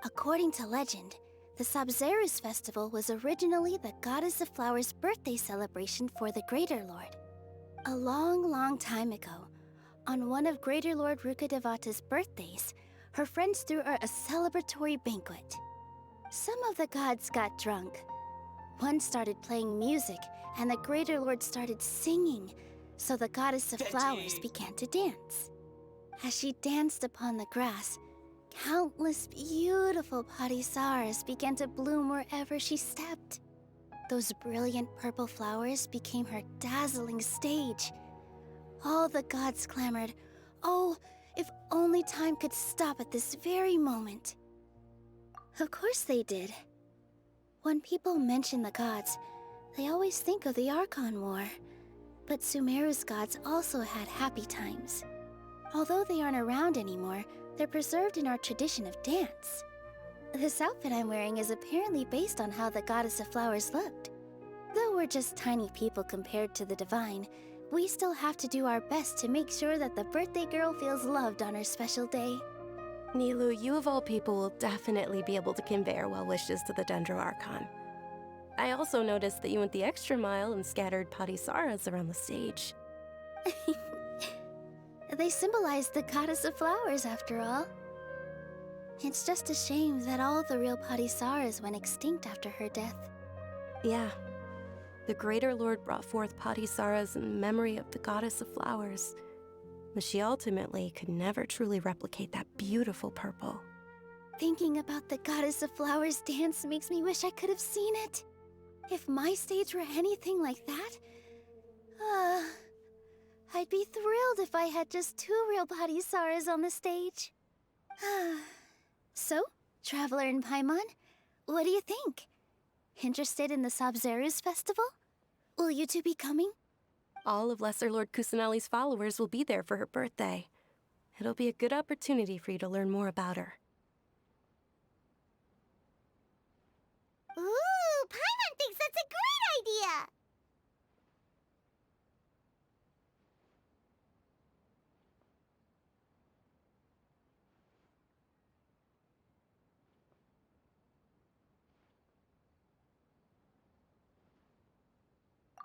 According to legend, the Sub-Zerus festival was originally the Goddess of Flowers' birthday celebration for the Greater Lord. A long, long time ago, on one of Greater Lord Rukkhadevata's birthdays, her friends threw her a celebratory banquet. Some of the gods got drunk. One started playing music, and the Greater Lord started singing, so the Goddess of Flowers began to dance. As she danced upon the grass, countless beautiful Parisaras began to bloom wherever she stepped. Those brilliant purple flowers became her dazzling stage. All the gods clamored, "Oh, if only time could stop at this very moment." Of course they did. When people mention the gods, they always think of the Archon War. But Sumeru's gods also had happy times. Although they aren't around anymore, they're preserved in our tradition of dance. This outfit I'm wearing is apparently based on how the Goddess of Flowers looked. Though we're just tiny people compared to the Divine, we still have to do our best to make sure that the birthday girl feels loved on her special day. Nilu, you of all people will definitely be able to convey our well wishes to the Dendro Archon. I also noticed that you went the extra mile and scattered Patisaras around the stage. They symbolize the Goddess of Flowers, after all. It's just a shame that all the real Patisaras went extinct after her death. Yeah. The Greater Lord brought forth Patisaras in memory of the Goddess of Flowers, but she ultimately could never truly replicate that beautiful purple. Thinking about the Goddess of Flowers dance makes me wish I could have seen it. If my stage were anything like that, I'd be thrilled if I had just 2 real Patisaras on the stage. So, Traveler and Paimon, what do you think? Interested in the Sabzeruz festival? Will you two be coming? All of Lesser Lord Kusanali's followers will be there for her birthday. It'll be a good opportunity for you to learn more about her. Ooh, Paimon thinks that's a great idea!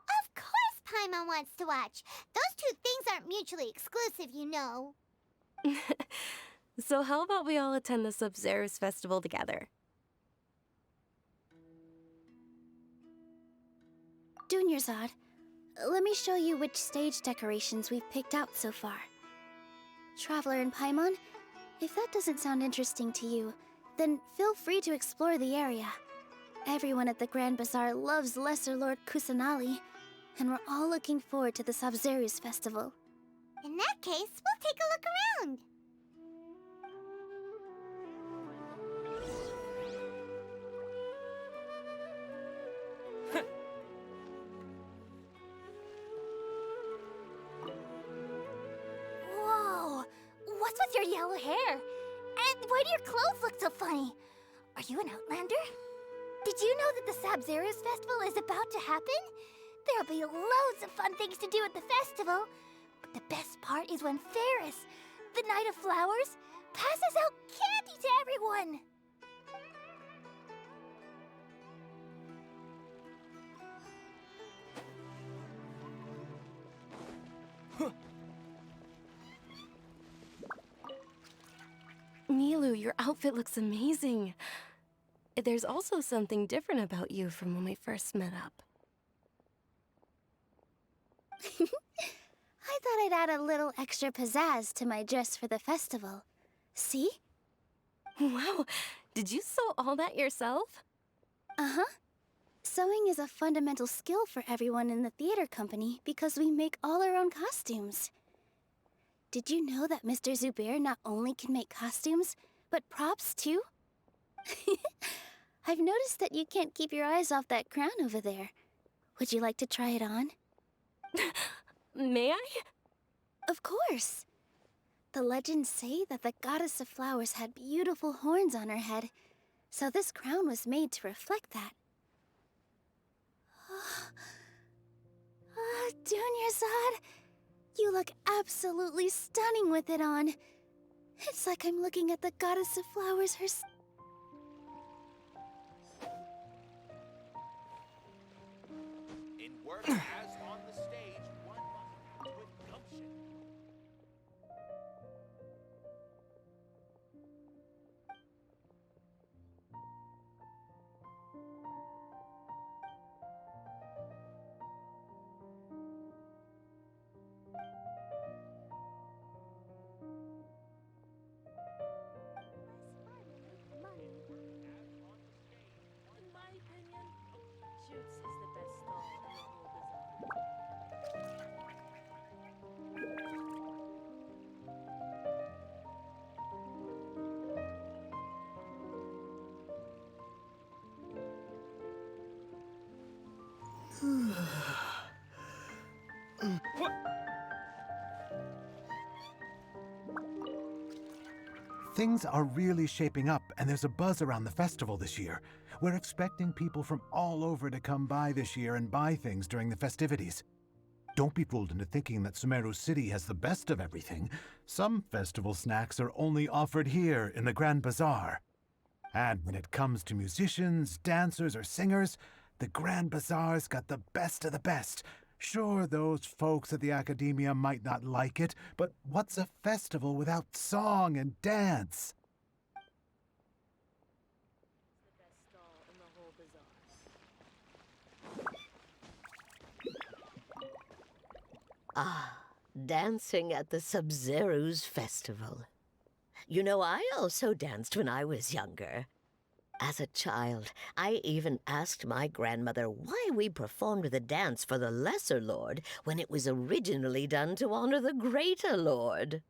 Of course Paimon wants to watch. Those two things aren't mutually exclusive, you know. So how about we all attend the Sabzeruz festival together? Dunyarzad, let me show you which stage decorations we've picked out so far. Traveler and Paimon, if that doesn't sound interesting to you, then feel free to explore the area. Everyone at the Grand Bazaar loves Lesser Lord Kusanali, and we're all looking forward to the Sabzeruz festival. In that case, we'll take a look around. Whoa! What's with your yellow hair? And why do your clothes look so funny? Are you an Outlander? Did you know that the Sabzeruz festival is about to happen? There'll be loads of fun things to do at the festival. But the best part is when Ferris, the Knight of Flowers, passes out candy to everyone. Nilu, your outfit looks amazing. There's also something different about you from when we first met up. I thought I'd add a little extra pizzazz to my dress for the festival. See? Wow, did you sew all that yourself? Uh-huh. Sewing is a fundamental skill for everyone in the theater company because we make all our own costumes. Did you know that Mr. Zubair not only can make costumes, but props too? I've noticed that you can't keep your eyes off that crown over there. Would you like to try it on? May I? Of course. The legends say that the Goddess of Flowers had beautiful horns on her head, so this crown was made to reflect that. Dunyarzad, you look absolutely stunning with it on. It's like I'm looking at the Goddess of Flowers herself. In work as on the stage, one must act with gumption. In my opinion, Jutes is the best stall in the whole bazaar. Things are really shaping up, and there's a buzz around the festival this year. We're expecting people from all over to come by this year and buy things during the festivities. Don't be fooled into thinking that Samuru City has the best of everything. Some festival snacks are only offered here in the Grand Bazaar. And when it comes to musicians, dancers, or singers, the Grand Bazaar's got the best of the best. Sure, those folks at the Academia might not like it, but what's a festival without song and dance? Ah, dancing at the Sub-Zero's festival. You know, I also danced when I was younger. As a child, I even asked my grandmother why we performed the dance for the Lesser Lord when it was originally done to honor the Greater Lord.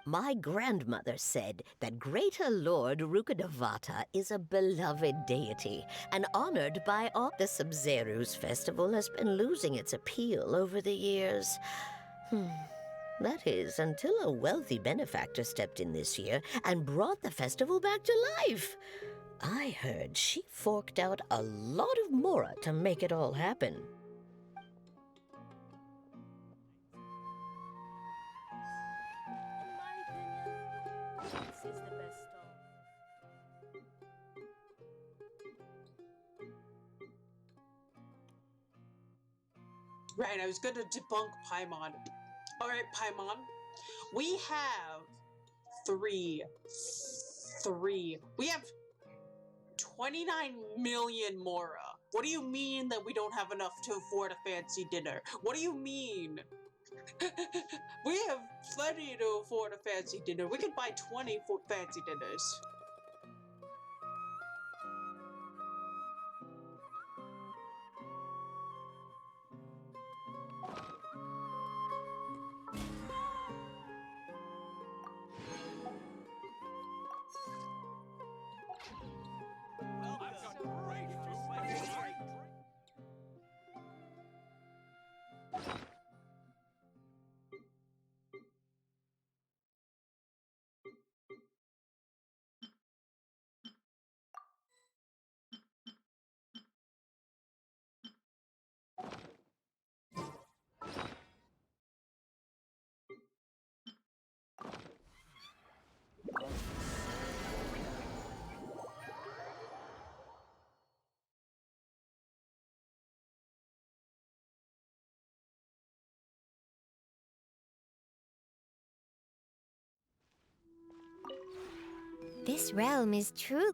My grandmother said that Greater Lord Rukkhadevata is a beloved deity and honored by all. The Sub-Zero's festival has been losing its appeal over the years. That is, until a wealthy benefactor stepped in this year and brought the festival back to life. I heard she forked out a lot of mora to make it all happen. Right, I was going to debunk Paimon. Alright, Paimon. We have three. We have 29 million mora. What do you mean that we don't have enough to afford a fancy dinner? What do you mean? We have plenty to afford a fancy dinner. We could buy 20 fancy dinners. This realm is true.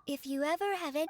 If you ever have it.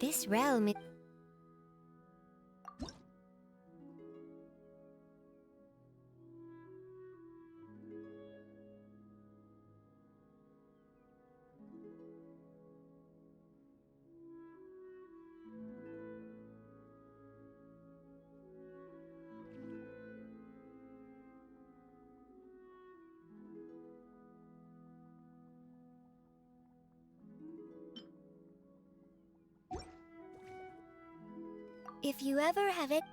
This realm is... If you ever have it...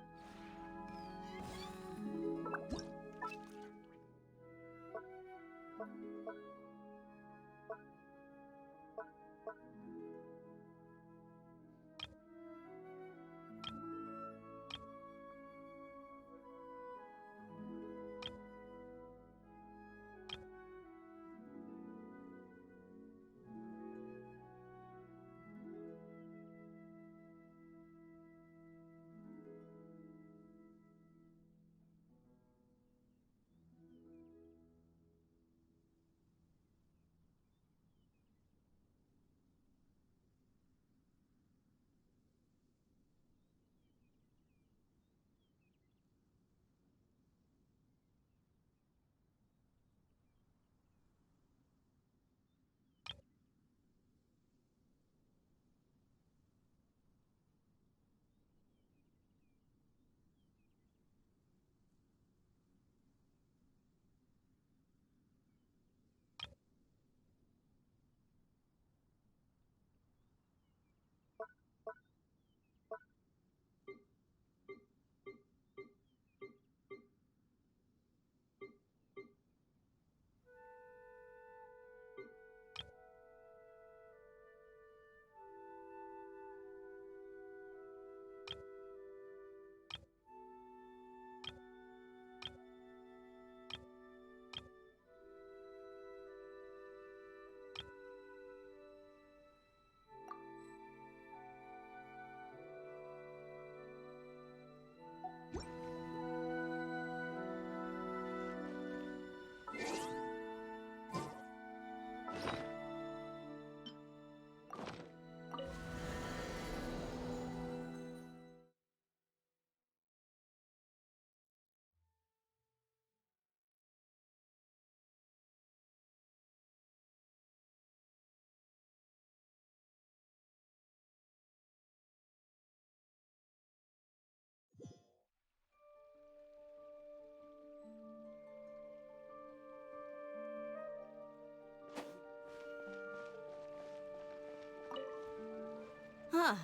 Huh.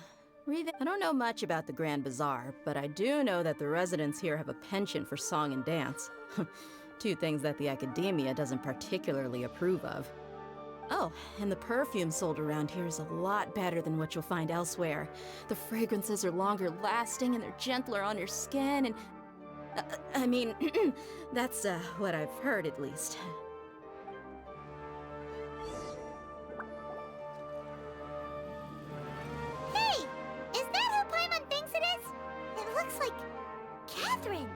I don't know much about the Grand Bazaar, but I do know that the residents here have a penchant for song and dance. Two things that the academia doesn't particularly approve of. Oh, and the perfume sold around here is a lot better than what you'll find elsewhere. The fragrances are longer lasting and they're gentler on your skin and... I mean, that's what I've heard at least. Hey! Is that who Paimon thinks it is? It looks like... Catherine!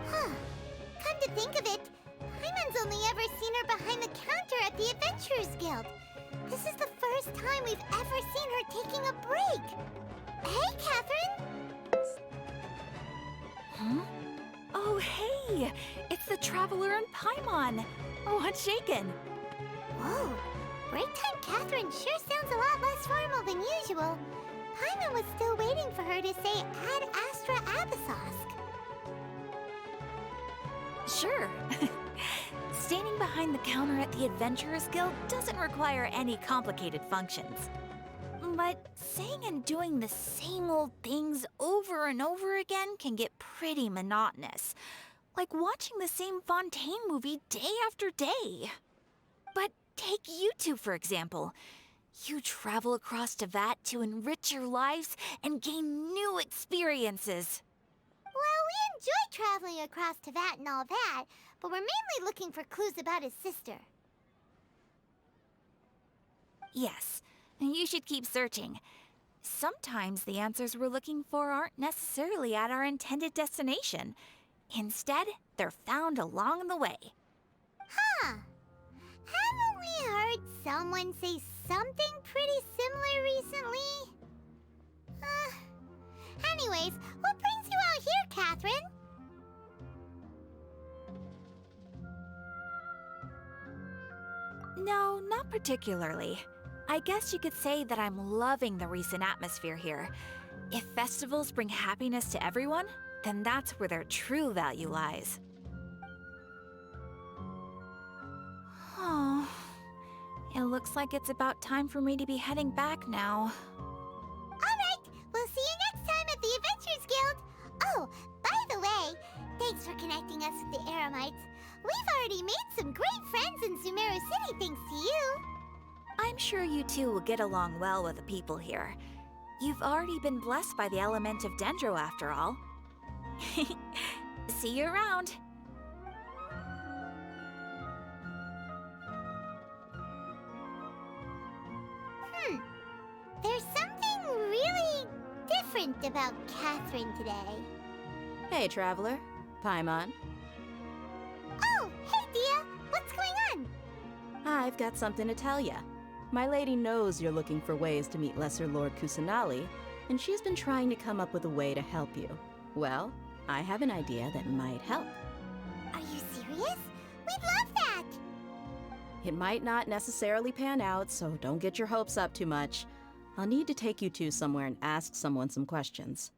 Huh. Come to think of it, Paimon's only ever seen her behind the counter at the Adventurers Guild. This is the first time we've ever seen her taking a break. Hey, Catherine! Huh? Oh, hey! It's the Traveler and Paimon! Oh, what's shaken? Whoa, break time Catherine sure sounds a lot less formal than usual. Paimon was still waiting for her to say Ad Astra Abyssosque. Sure. Standing behind the counter at the Adventurers Guild doesn't require any complicated functions. But saying and doing the same old things over and over again can get pretty monotonous. Like watching the same Fontaine movie day after day. But take you two, for example. You travel across Tevat to enrich your lives and gain new experiences. Well, we enjoy traveling across Tevat and all that, but we're mainly looking for clues about his sister. Yes, you should keep searching. Sometimes the answers we're looking for aren't necessarily at our intended destination. Instead, they're found along the way. Huh. Haven't we heard someone say something pretty similar recently? Anyways, what brings you out here, Catherine? No, not particularly. I guess you could say that I'm loving the recent atmosphere here. If festivals bring happiness to everyone, then that's where their true value lies. Oh, it looks like it's about time for me to be heading back now. Alright, we'll see you next time at the Adventures Guild. Oh, by the way, thanks for connecting us with the Eremites. We've already made some great friends in Sumeru City thanks to you. I'm sure you two will get along well with the people here. You've already been blessed by the element of Dendro after all. See you around. There's something really different about Catherine today. Hey, traveler. Paimon. Oh, hey, Dia. What's going on? I've got something to tell ya. My lady knows you're looking for ways to meet Lesser Lord Kusanali, and she's been trying to come up with a way to help you. Well, I have an idea that might help. Are you serious? We'd love that! It might not necessarily pan out, so don't get your hopes up too much. I'll need to take you two somewhere and ask someone some questions.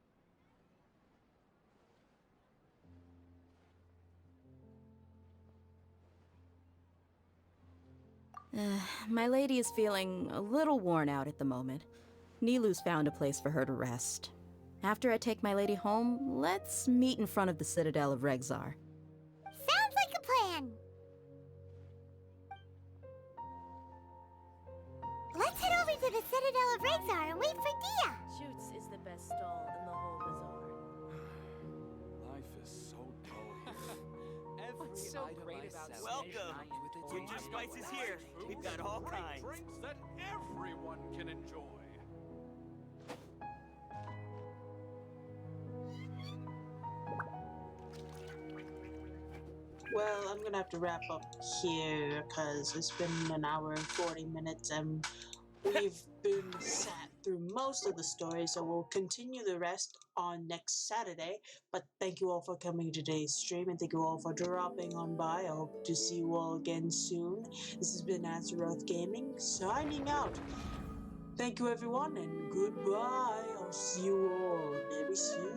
My lady is feeling a little worn out at the moment. Nilu's found a place for her to rest. After I take my lady home, let's meet in front of the Citadel of Regzar. Sounds like a plan! Let's head over to the Citadel of Regzar and wait for Dia! Shoots is the best stall in the whole bazaar. Life is so dull. What's so great about Welcome! Ginger Spice is here. We've got all kinds. Drinks that everyone can enjoy. Well, I'm gonna have to wrap up here because it's been an hour and 40 minutes and we've been sat through most of the story, so we'll continue the rest on next Saturday. But thank you all for coming to today's stream and thank you all for dropping on by. I hope to see you all again soon. This has been Azeroth Gaming signing out. Thank you everyone and goodbye. I'll see you all very soon.